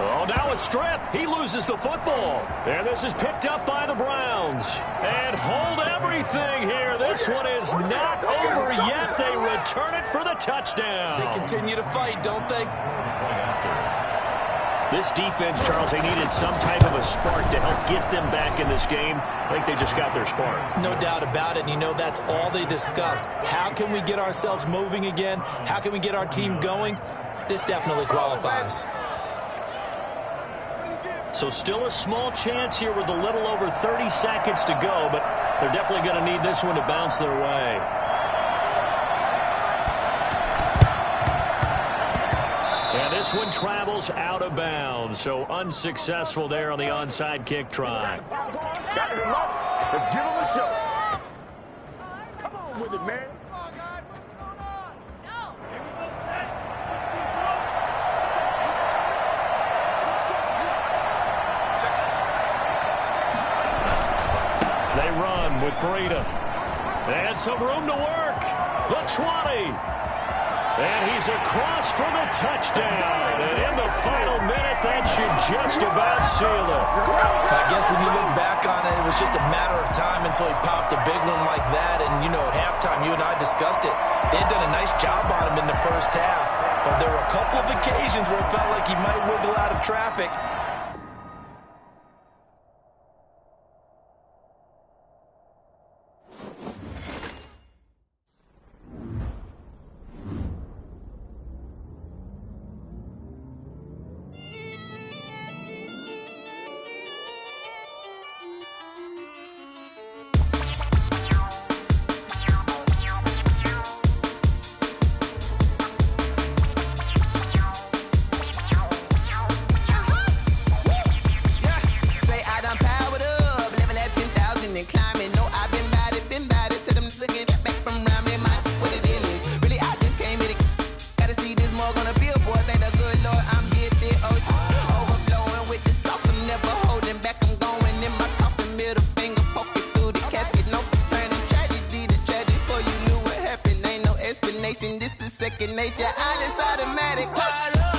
Oh, now a strip. He loses the football. And this is picked up by the Browns. And hold everything here. This one is not over yet. They return it for the touchdown. They continue to fight, don't they? This defense, Charles, they needed some type of a spark to help get them back in this game. I think they just got their spark. No doubt about it. And you know, that's all they discussed. How can we get ourselves moving again? How can we get our team going? This definitely qualifies. So still a small chance here with a little over 30 seconds to go, but they're definitely going to need this one to bounce their way. And this one travels out of bounds, so unsuccessful there on the onside kick try. Let's give him a show. Come on with it, man. They run with Breida. And some room to work. The 20. And he's across for the touchdown. And in the final minute, that should just about seal it. I guess when you look back on it, it was just a matter of time until he popped a big one like that. And, you know, at halftime, you and I discussed it. They had done a nice job on him in the first half. But there were a couple of occasions where it felt like he might wiggle out of traffic. destination. This is second nature. All is automatic. Caught up.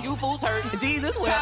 You fools hurt. Jesus will.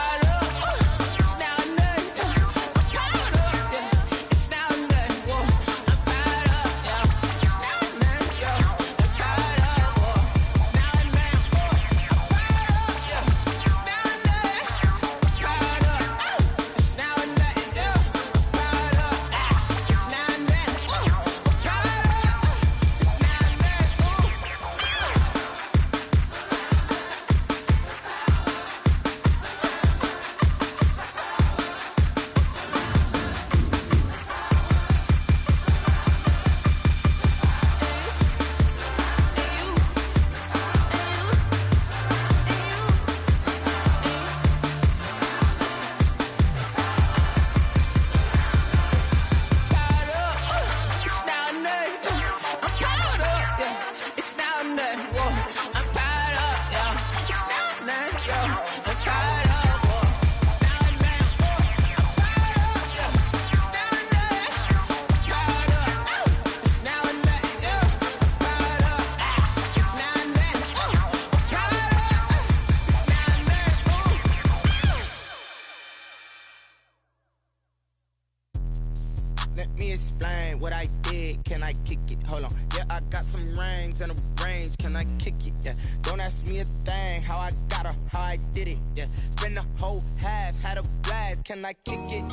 Let me explain what I did. Can I kick it? Hold on. Yeah, I got some rings and a range. Can I kick it? Yeah. Don't ask me a thing. How I got her, how I did it. Yeah. Spend the whole half, had a blast. Can I kick it?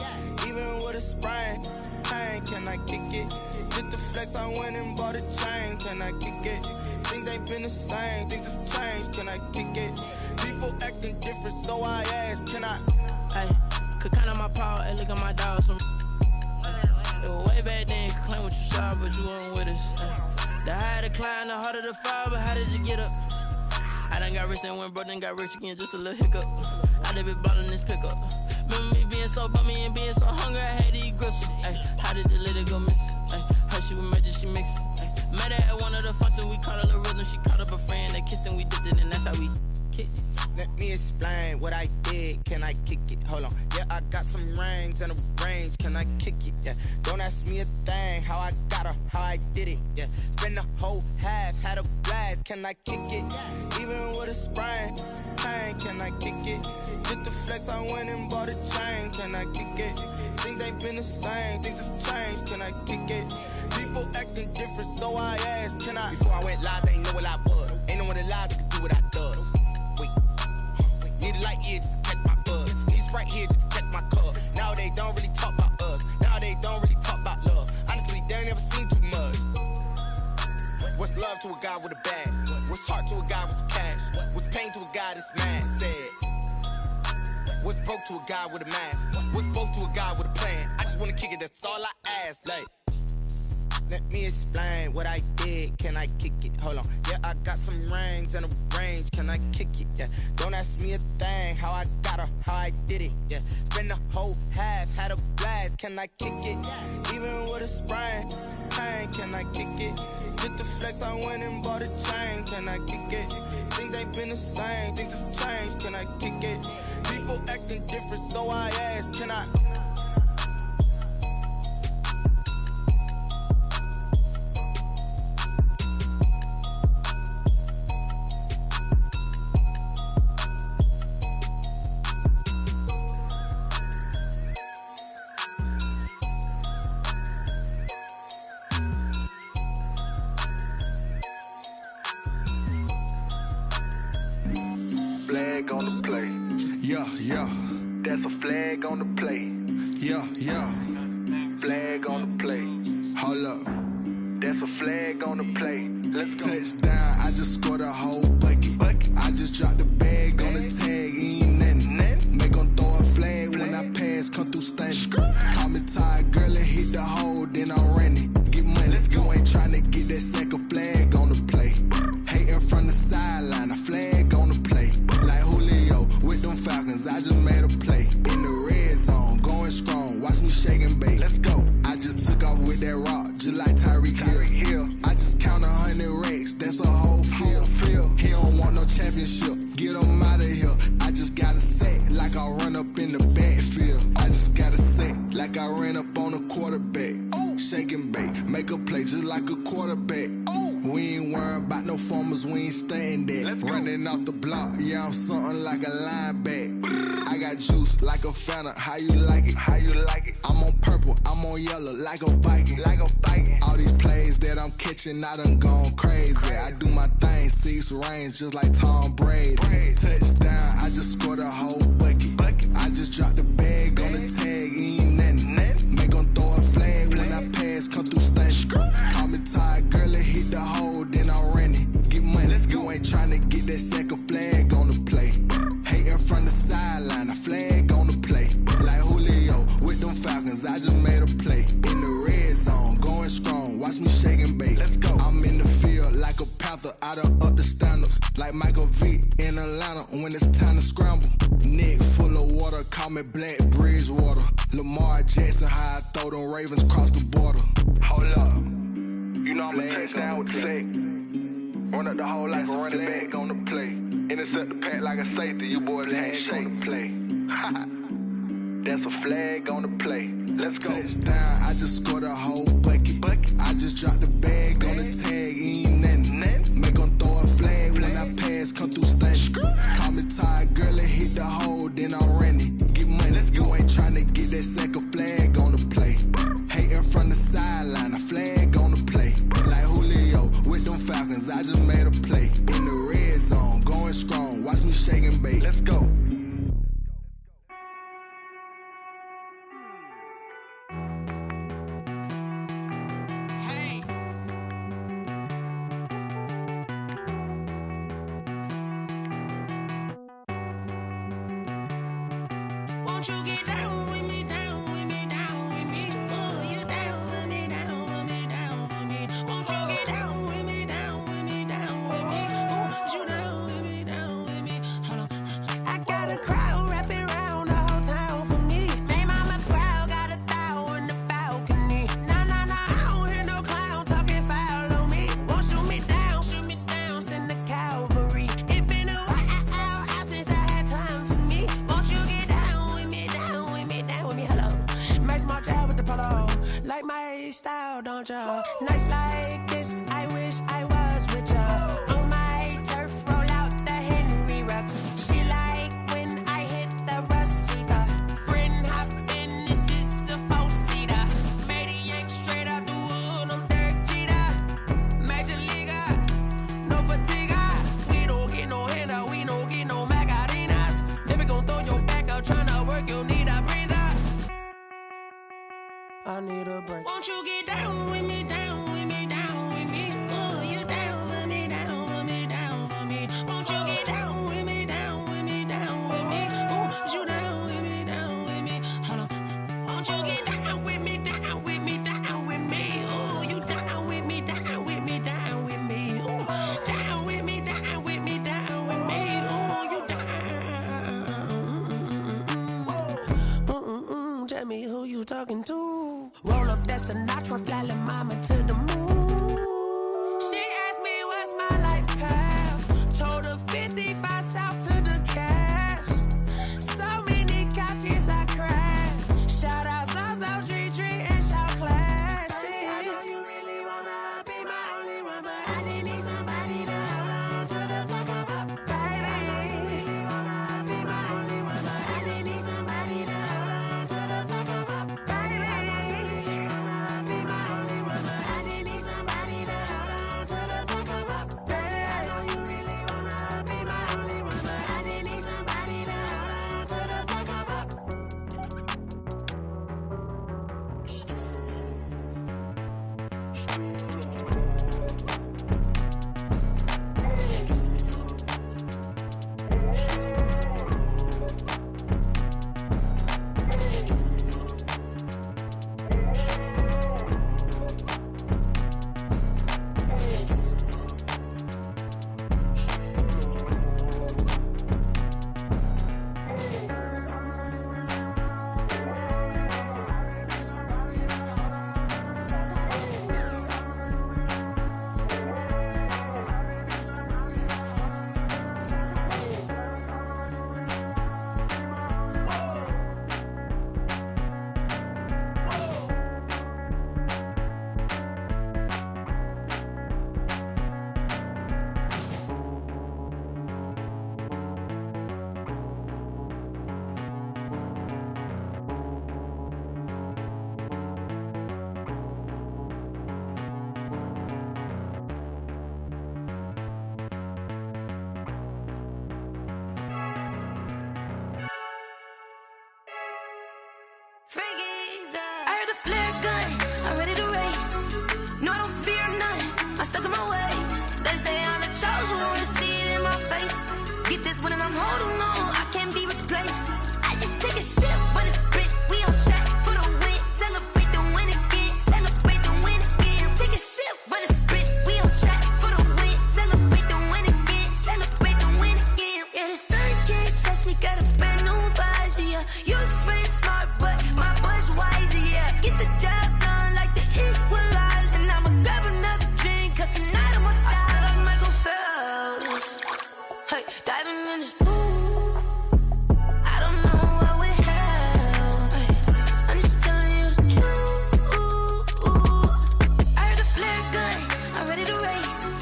Even with a sprain. Hey, can I kick it? Just the flex, I went and bought a chain. Can I kick it? Things ain't been the same. Things have changed. Can I kick it? People acting different, so I ask. Can I? Hey, could count on my power. Hey, look at my dogs. Way back then, you could claim what you saw, but you weren't with us. The higher the climb, the harder the fall, but how did you get up? I done got rich and went broke, then got rich again, just a little hiccup. I done been ballin' this pickup. Remember me being so bummy and being so hungry, I had to eat gristle. Ay, how did the lady go miss? Ay, her she was magic, she mixed. Met her at one of the functions, we caught a little rhythm, she caught up a friend, they kissed and we dipped it, and that's how we kicked it. Let me explain what I did. Can I kick it? Hold on. Yeah, I got some rings and a range. Can I kick it? Yeah. Don't ask me a thing. How I got her, how I did it. Yeah. Spend the whole half, had a blast. Can I kick it? Even with a sprain. Hey, can I kick it? Just the flex, I went and bought a chain. Can I kick it? Things ain't been the same. Things have changed. Can I kick it? People acting different, so I asked. Can I? Before I went live, they ain't know what I was. Ain't no one alive that could do what I does. Need a light here just to catch my buzz. Need a Sprite here just to catch my cup. Now they don't really talk about us. Now they don't really talk about love. Honestly, they ain't never seen too much. What's love to a guy with a bag? What's heart to a guy with some cash? What's pain to a guy that's mad? Said. What's broke to a guy with a mask? What's both to a guy with a plan? I just wanna kick it, that's all I ask. Like, let me explain what I did. Can I kick it? Hold on. Yeah, I got some rings and a range. Can I kick it? Yeah. Don't ask me a thing. How I got her, how I did it. Yeah. Spend the whole half, had a blast. Can I kick it? Even with a sprain. Hey, can I kick it? Just the flex, I went and bought a chain. Can I kick it? Things ain't been the same. Things have changed. Can I kick it? People acting different, so I ask. Can I? Flag on the play. Yeah, yeah. That's a flag on the play. Yeah, yeah. Flag on the play. Hold up. That's a flag on the play. Let's go. Touchdown, I just scored a whole bucket. I just dropped the bag on the tag, ain't nothing. Make them throw a flag when I pass, come through stunning. Call me tired, girl, and hit the hole, then I'm running. Get money, you ain't tryna get that second flag on the play. Hating from the sideline, a flag on the play. Like Julio with them Falcons, I just made a play. In the red zone, going strong, watch me shake and bake. Let's go. I just took off with that rock, just like Tyreek Hill. I just count 100 racks, that's a whole field. He don't want no championship, get him out of here. I just got a set, like I run up in the backfield. I just got a set, like I ran up on a quarterback. Shake and bake, make a play just like a quarterback. We ain't worrying about no formers, we ain't staying that. Running off the block, yeah, I'm something like a linebacker. I got juice like a Fanta, how you like it? How you like it? I'm on purple, I'm on yellow, like a Viking. Like a Viking. All these plays that I'm catching, I done gone crazy. I do my thing, 6 range, just like Tom Brady. Touchdown, I just scored a whole bucket. I just dropped the bag on the tag, ain't nothing. Make them throw a flag when I pass, come through stunning. Call me tired, girl, and hit the hole, then I'm running. Get money, you ain't tryna get that second flag on the play. Hating from the sideline, a flag on the play. Like Julio with them Falcons, I just made a play. In the red zone, going strong, watch me shake and bake. Let's go. I'm in the field like a Panther, I done up the standards. Like Michael Vick in Atlanta when it's time to scramble. Neck full of water, call me Black Bridgewater. Lamar Jackson, how I throw them Ravens cross the border. Hold up, you know I'm a touchdown with the sack. Run up the whole like a running back on the play. Intercept the pack like a safety, you boys ain't shake the play. That's a flag on the play. Let's go. Touchdown, I just scored a whole bucket. I just dropped the bag on the tag, ain't nothing. Make them throw a flag when I pass, come through stunning. Call me tired, girl, and hit the hole, then I'm running. Get money, you ain't tryna get that second flag on the play. Hating from the sideline, a flag on the play. Like Julio with them Falcons, I just made a play. In the red zone, going strong, watch me shake and bake. Let's go. Won't you get down with me, down with me, down with me? Oh, you down with me, down with me, down with me. Won't you get down with me, down with me, down with me? Oh, you down with me, down with me? Hold on. I got a crowd wrapping around the whole town for me. They mama proud, got a thou in the balcony. Nah, nah, nah, I don't hear no clown talking foul on me. Won't shoot me down, send the cavalry. It been a while since I had time for me. Won't you get down with me, down with me, down with me? Hello. Max March out with the polo. Like my style, don't ya? Nights like this, I wish I was with ya. On my turf, roll out the Henry Rux. She like when I hit the receiver. Friend hop in, this is a 4-seater. Made a yank straight out the wood, I'm Derek Jeter. Major leaguer, no fatigue. We don't get no handout, we don't get no Macarinas. Never gon' throw your back out, tryna work, you need a breather. I need a break. Won't you get down with me, down with me, down with me? Oh, you down with me, down with me, down with me? Won't you get down with me, down with me, down with me? Oh, you down with me, down with me? Hold on. Won't you get down with me, down with me, down with me? Oh, you down with me, down with me, down with me? Oh, down with me, down with me, down with me? Oh, you down. Tell me who you talking to. Roll up that Sinatra, fly la mama to the moon. She asked me what's my life path. Told her 55 south to the cab. So many couches I cried. Shout out South Street and shout classic. I know you really wanna be my only one, but I didn't need somebody to hold on to the second up. Baby, I know you really wanna be my only one, but I didn't need somebody to hold on to the second up. Baby, I know you really wanna be my only one, but I didn't need somebody to hold on to the second up. Baby, I know you really wanna be my only one, but I didn't need somebody to hold on to the second up. Street I heard the flare gun, I'm ready to race. No, I don't fear none, I'm stuck in my ways. They say I'm the chosen one, to see it in my face. Get this one and I'm holding on, I can't be replaced. I just take a sip, but it's spit, we on track for the win. Celebrate the win again, celebrate the win again. Take a sip, but it's spit, we on track for the win. Celebrate the win again, celebrate the win again. Yeah, the sun can't touch me, got a brand new visor, yeah. You friend smart, but my bud's wiser, yeah. Get the job done like the equalizer. And I'ma grab another drink, cause tonight I'ma die like Michael Phelps. Hey, diving in this pool, I don't know what would help. Hey, I'm just telling you the truth. I heard the flare gun, I'm ready to race.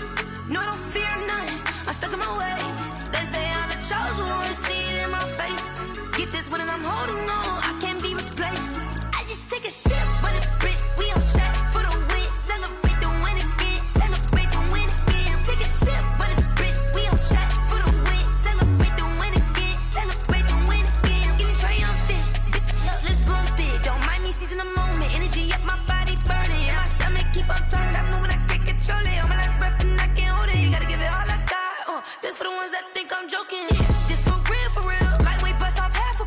No, I don't fear none, I'm stuck in my ways. They say I'm the chosen one, to see it in my face. Get this one and I'm holding on, I can't be replaced. I just take a sip, but it's spit, we on track for the win. Celebrate the win again, celebrate the win again. Take a sip, but it's spit, we on track for the win. Celebrate the win again, celebrate the win again. Get it triumphant, let's bump it. Don't mind me seizing the moment, energy up my body burning. My stomach keep up turning, stop moving, I can't control it. On my last breath and I can't hold it. Gotta give it all I got. This for the ones that think I'm joking. This for real, lightweight bust off half a.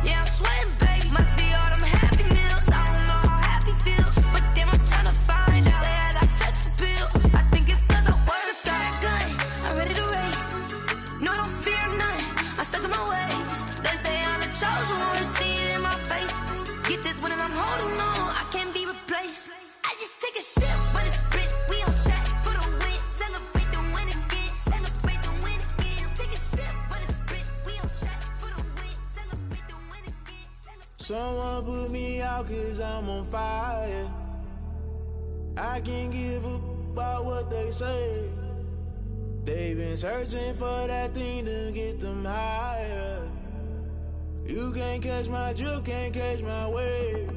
Yeah, I'm sweating, babe. Must be all them happy meals. I don't know how happy feels, but damn, I'm tryna find out. Say I got sex appeal. I think it's cause I work got a gun, I'm ready to race. No, I don't fear none, I'm stuck in my ways. They say I'm the chosen one, to see it in my face. Get this one and I'm holding on, I can't be replaced. I just take a sip, but it's spit, we on track for the win. Celebrate the win again, celebrate the win again. Take a sip, but it's spit, we on track for the win. Celebrate the win again. Someone put me out cause I'm on fire. I can't give up about what they say. They've been searching for that thing to get them higher. You can't catch my drift, can't catch my wave.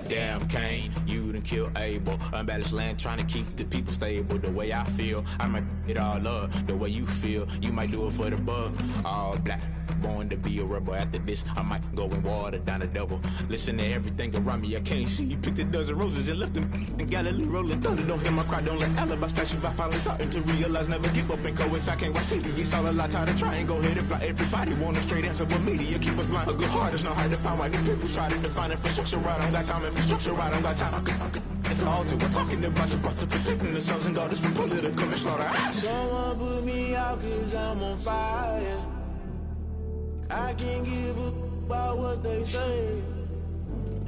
Damn, Kane, you done killed Abel. Unbalanced land, trying to keep the people stable. The way I feel, I might it all up. The way you feel, you might do it for the bug. All black, born to be a rebel. After this, I might go and water down the devil. Listen to everything around me, I can't see. You picked a dozen roses and left them in Galilee rolling thunder. Don't hear my cry, don't let alibi splash. If I finally starting to realize, never give up and coincide. Can't watch TV, it's all a lot. Tired of trying, go ahead and fly. Everybody want a straight answer, but media keep us blind. A good heart is not hard to find. Why these people try to define infrastructure right? I don't got time, infrastructure right? I don't got time. It's all to we're talking about your brother, protecting the sons and daughters from political slaughter. Someone put me out cause I'm on fire. I can't give up about what they say.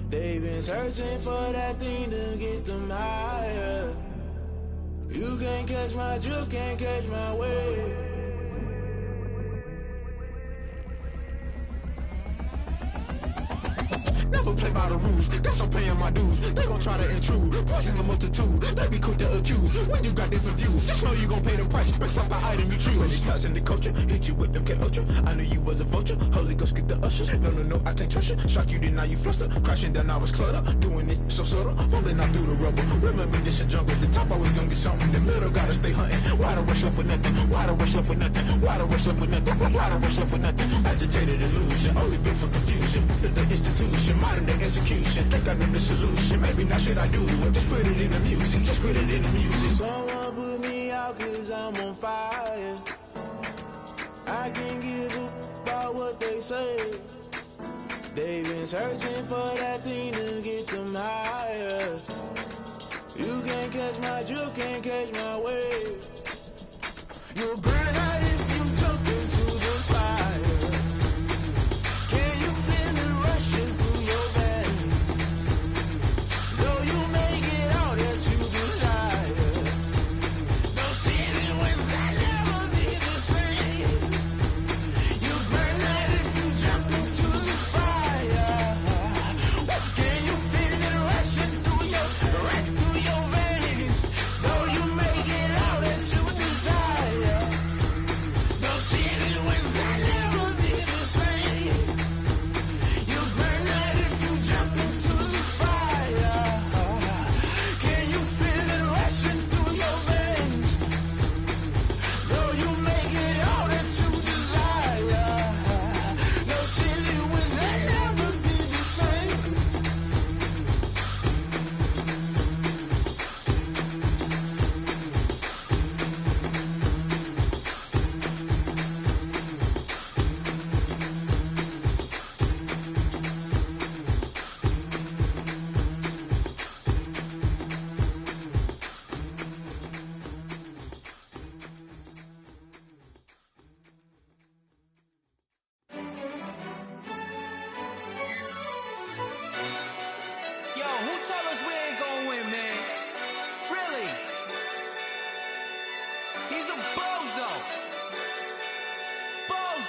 They've been searching for that thing to get them higher. You can't catch my drift, can't catch my wave. Never play by the rules, guess I'm paying my dues. They gon' try to intrude, poison the multitude. They be quick to accuse, when you got different views. Just know you gon' pay the price, based off the item you choose. Many ties in the culture, hit you with them K-Ultra. I knew you was a vulture, Holy Ghost get the ushers. No, I can't trust you. Shock you, then now you fluster. Crashing down, I was cluttered. Doing this so subtle, fumbling out through the rubble. Remember this a jungle, the top I was young and something. The middle gotta stay hunting. Why the rush left for nothing? Why the rush left for nothing? Why the rush left for nothing? Why the rush left for nothing? Agitated illusion, only built for confusion. The institution, modern day execution. Think I know the solution. Maybe now should I do it? Just put it in the music. Just put it in the music. Someone put me out cause I'm on fire. I can't give up about what they say. They've been searching for that thing to get them higher. You can't catch my drift, can't catch my wave. You'll burn out if you jump into the fire. Can you feel it rushing through your veins? Though you may get all that you desire, no city was that never be the same. You burn out if you jump into the fire. Can you feel it rushing through your veins? Though you may get all that you desire.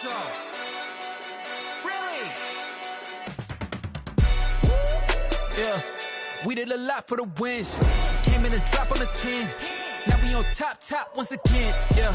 Lonzo. Really? Yeah, we did a lot for the wins. Came in a drop on the 10. Now we on top once again. Yeah.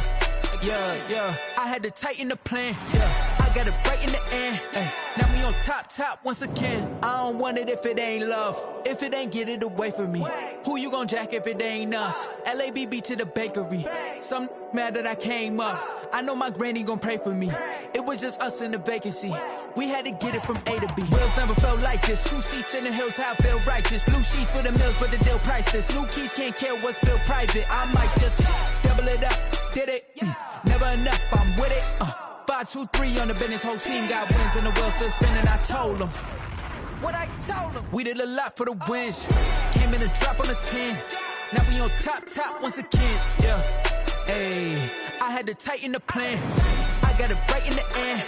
I had to tighten the plan. Yeah, I got it right in the end. Ay. Now we on top once again. I don't want it if it ain't love. If it ain't, get it away from me. Who you gon' jack if it ain't us? LABB to the bakery. Some mad that I came up. I know my granny gon' pray for me. It was just us in the vacancy. We had to get it from A to B. Wheels never felt like this. 2 seats in the hills, how I feel righteous. Blue sheets for the mills, but the deal priceless. New keys can't care what's built private. I might just double it up. Did it? Never enough, I'm with it. 5, 2, 3 on the business. Whole team got wins and the wheels still spinning. I told them what I told them. We did a lot for the wins. Came in a drop on the 10. Now we on top once again. Yeah. Hey, I had to tighten the plan. I got it right in the end.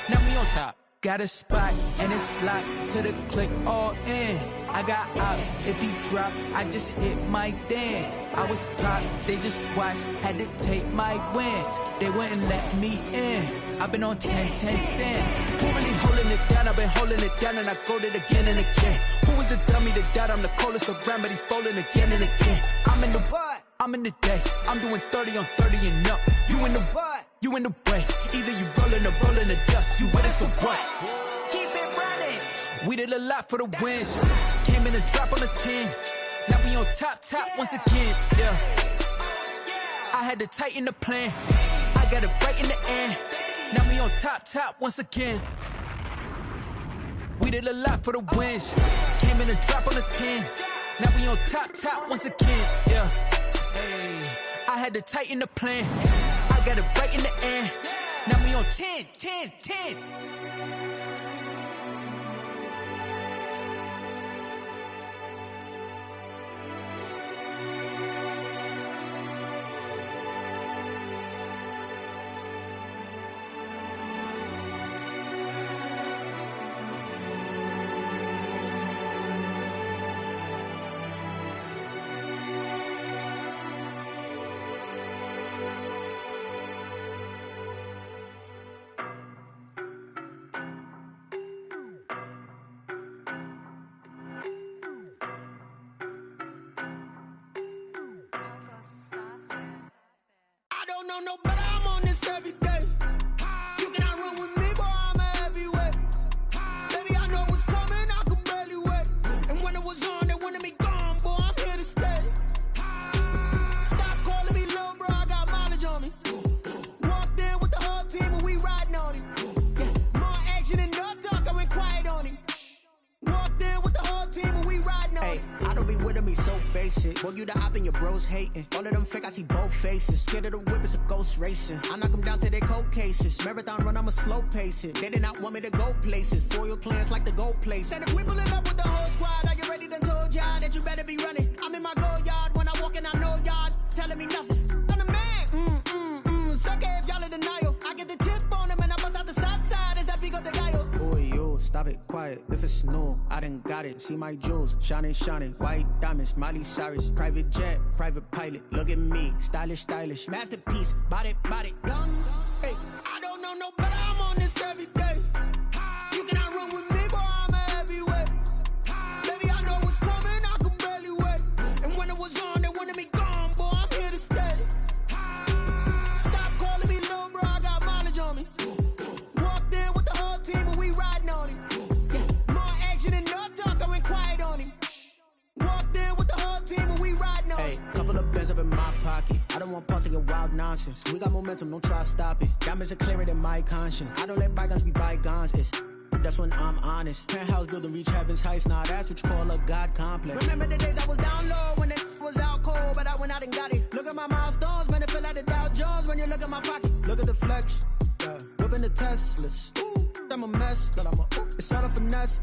Now we on top. Got a spot and it's locked to the click all in. I got ops, if he drop, I just hit my dance. I was pop, they just watched, had to take my wins. They wouldn't let me in. I've been on 10 cents. Who really holding it down? I've been holding it down and I go it again and again. Who is the dummy to doubt? I'm the coldest around, but he folding again and again. I'm in the what? I'm in the day. I'm doing 30 on 30 and up. You in the what? You in the way. Either you rolling or rolling the dust. You with us or what? Keep it running. We did a lot for the wins. Came in a drop on the 10. Now we on top once again. Yeah. I had to tighten the plan. I got it right in the end. Now we on top once again. We did a lot for the wins. Came in a drop on the 10. Now we on top once again. Yeah. Hey, I had to tighten the plan. I got it right in the end. Now we on 10. No, but I'm on this every day. You cannot run with me, boy, I'm a heavyweight. Baby, I know what's coming, I could barely wait. And when it was on, they wanted me gone, boy, I'm here to stay. Stop calling me little bro, I got mileage on me. Walked in with the whole team and we riding on him. Yeah, more action and no talk, I went quiet on him. Walked in with the whole team and we riding on him. I don't be with him, he's so basic. Boy, you the op and your bros hating. All of them fake, I see both faces. Scared of the whip, it's a ghost racing. I knock them down to their cold cases. Marathon run, I'ma slow pace it. They did not want me to go places. Foil plans like the gold place. And if we pulling up with the whole squad, are you ready? Done told y'all that you better be running. I'm in my go yard when I walk in, I know y'all telling me nothing. I'm the man. Suck it if y'all in denial. I get the chip on them and I bust out the south side. Is that big of the guy? Boy, yo, stop it, quiet. If it's new, I done got it. See my jewels, shining, white diamonds, Miley Cyrus, private jet, private pilot. Look at me, stylish, masterpiece, body, young. Hey, I don't know no better, I'm on this every day. You cannot run with me, boy, I'm a heavyweight. Baby, I know what's coming, I could barely wait. And when it was on, they wanted me gone, boy, I'm here to stay. Stop calling me little bro, I got mileage on me. Walked in with the whole team and we riding on him. Yeah, more action and no talk, I went quiet on him. Walked in with the whole team and we riding on him. Hey, couple of bands up in my pocket. I don't want pulse to get wild nonsense. We got momentum, don't try to stop it. Diamonds are clearer than my conscience. I don't let bygones be bygones. That's when I'm honest. Penthouse building, reach heaven's heights. Nah, that's what you call a God complex. Remember the days I was down low when it was out cold, but I went out and got it. Look at my milestones, man, it feel like the Dow Jones when you look at my pocket. Look at the flex, yeah. Whipping the Teslas. I'm a mess, but it's all a finesse.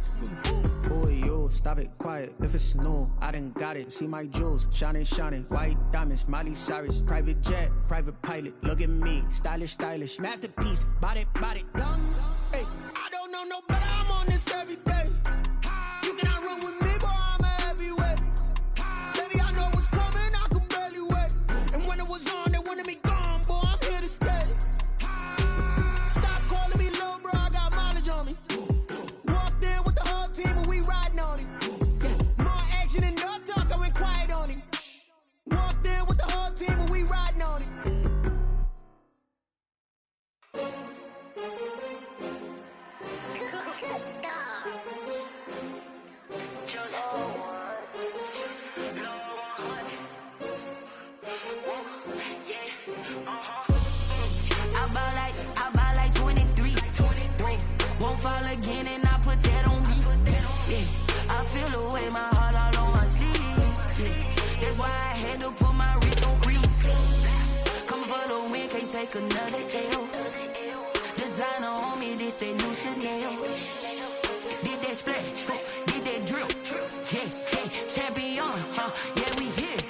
Boy, yo, stop it, quiet. If it's new, I done got it. See my jewels, shining, white diamonds, Miley Cyrus, private jet, private pilot. Look at me, stylish, masterpiece, body, young. Hey, I don't know no better, I'm on this every day. You cannot run with me, boy, I'm a heavyweight. Baby, I know what's coming, I could barely wait. And when it was on, they wanted me gone, boy, I'm here to stay. Stop calling had to put my wrist on freeze. Coming for the win, can't take another L. Designer on me, this that new Chanel. Did that splash, did that drill. Yeah, champion, yeah, we here.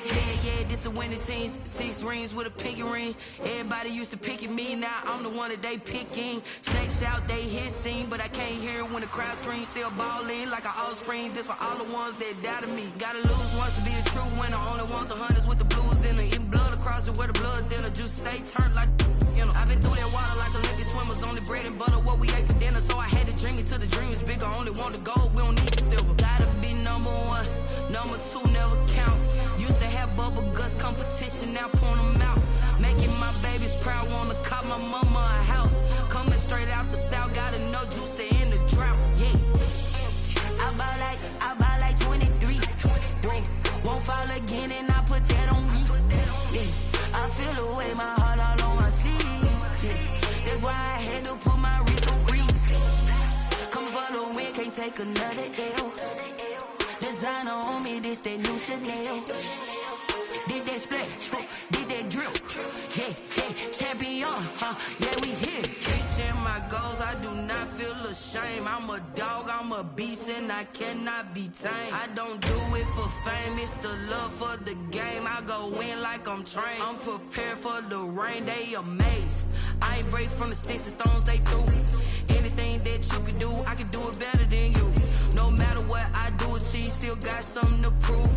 Yeah, this the winning teams. 6 rings with a pinky ring. Everybody used to pick at me, now I'm the one that they picking. Snakes out, they hissing, but I can't hear when the crowd screams. Still balling like an offspring. This for all the ones that doubted me. Gotta lose once to be a true winner. Only want the hunters with the blues in it. In blood across it where the blood dinner. Juice stay turned like, you know. I've been through that water like Olympic swimmers. Only bread and butter, what we ate for dinner. So I had to dream it till the dream is bigger. Only want the gold, we don't need the silver. Gotta be number 1, number 2 never count. Used to have bubble guts competition, now point them out. Making my babies proud, wanna cop my mama a house. Coming straight out the south, gotta know Juice to end the drought, yeah. I buy like 23. Whoa, won't fall again and I put that on me. Yeah, I feel the way, my heart all on my sleeve. Yeah, that's why I had to put my wrist on freeze. Coming for the win, can't take another L. Designer on me, this that new Chanel. Did that splash, did that drill. Yeah, champion, yeah, we here. Reaching my goals, I do not feel ashamed. I'm a dog, I'm a beast, and I cannot be tamed. I don't do it for fame, it's the love for the game. I go in like I'm trained. I'm prepared for the rain, they amazed. I ain't break from the sticks and stones they threw. Anything that you can do, I can do it better than you. No matter what I do, achieve, still got something to prove.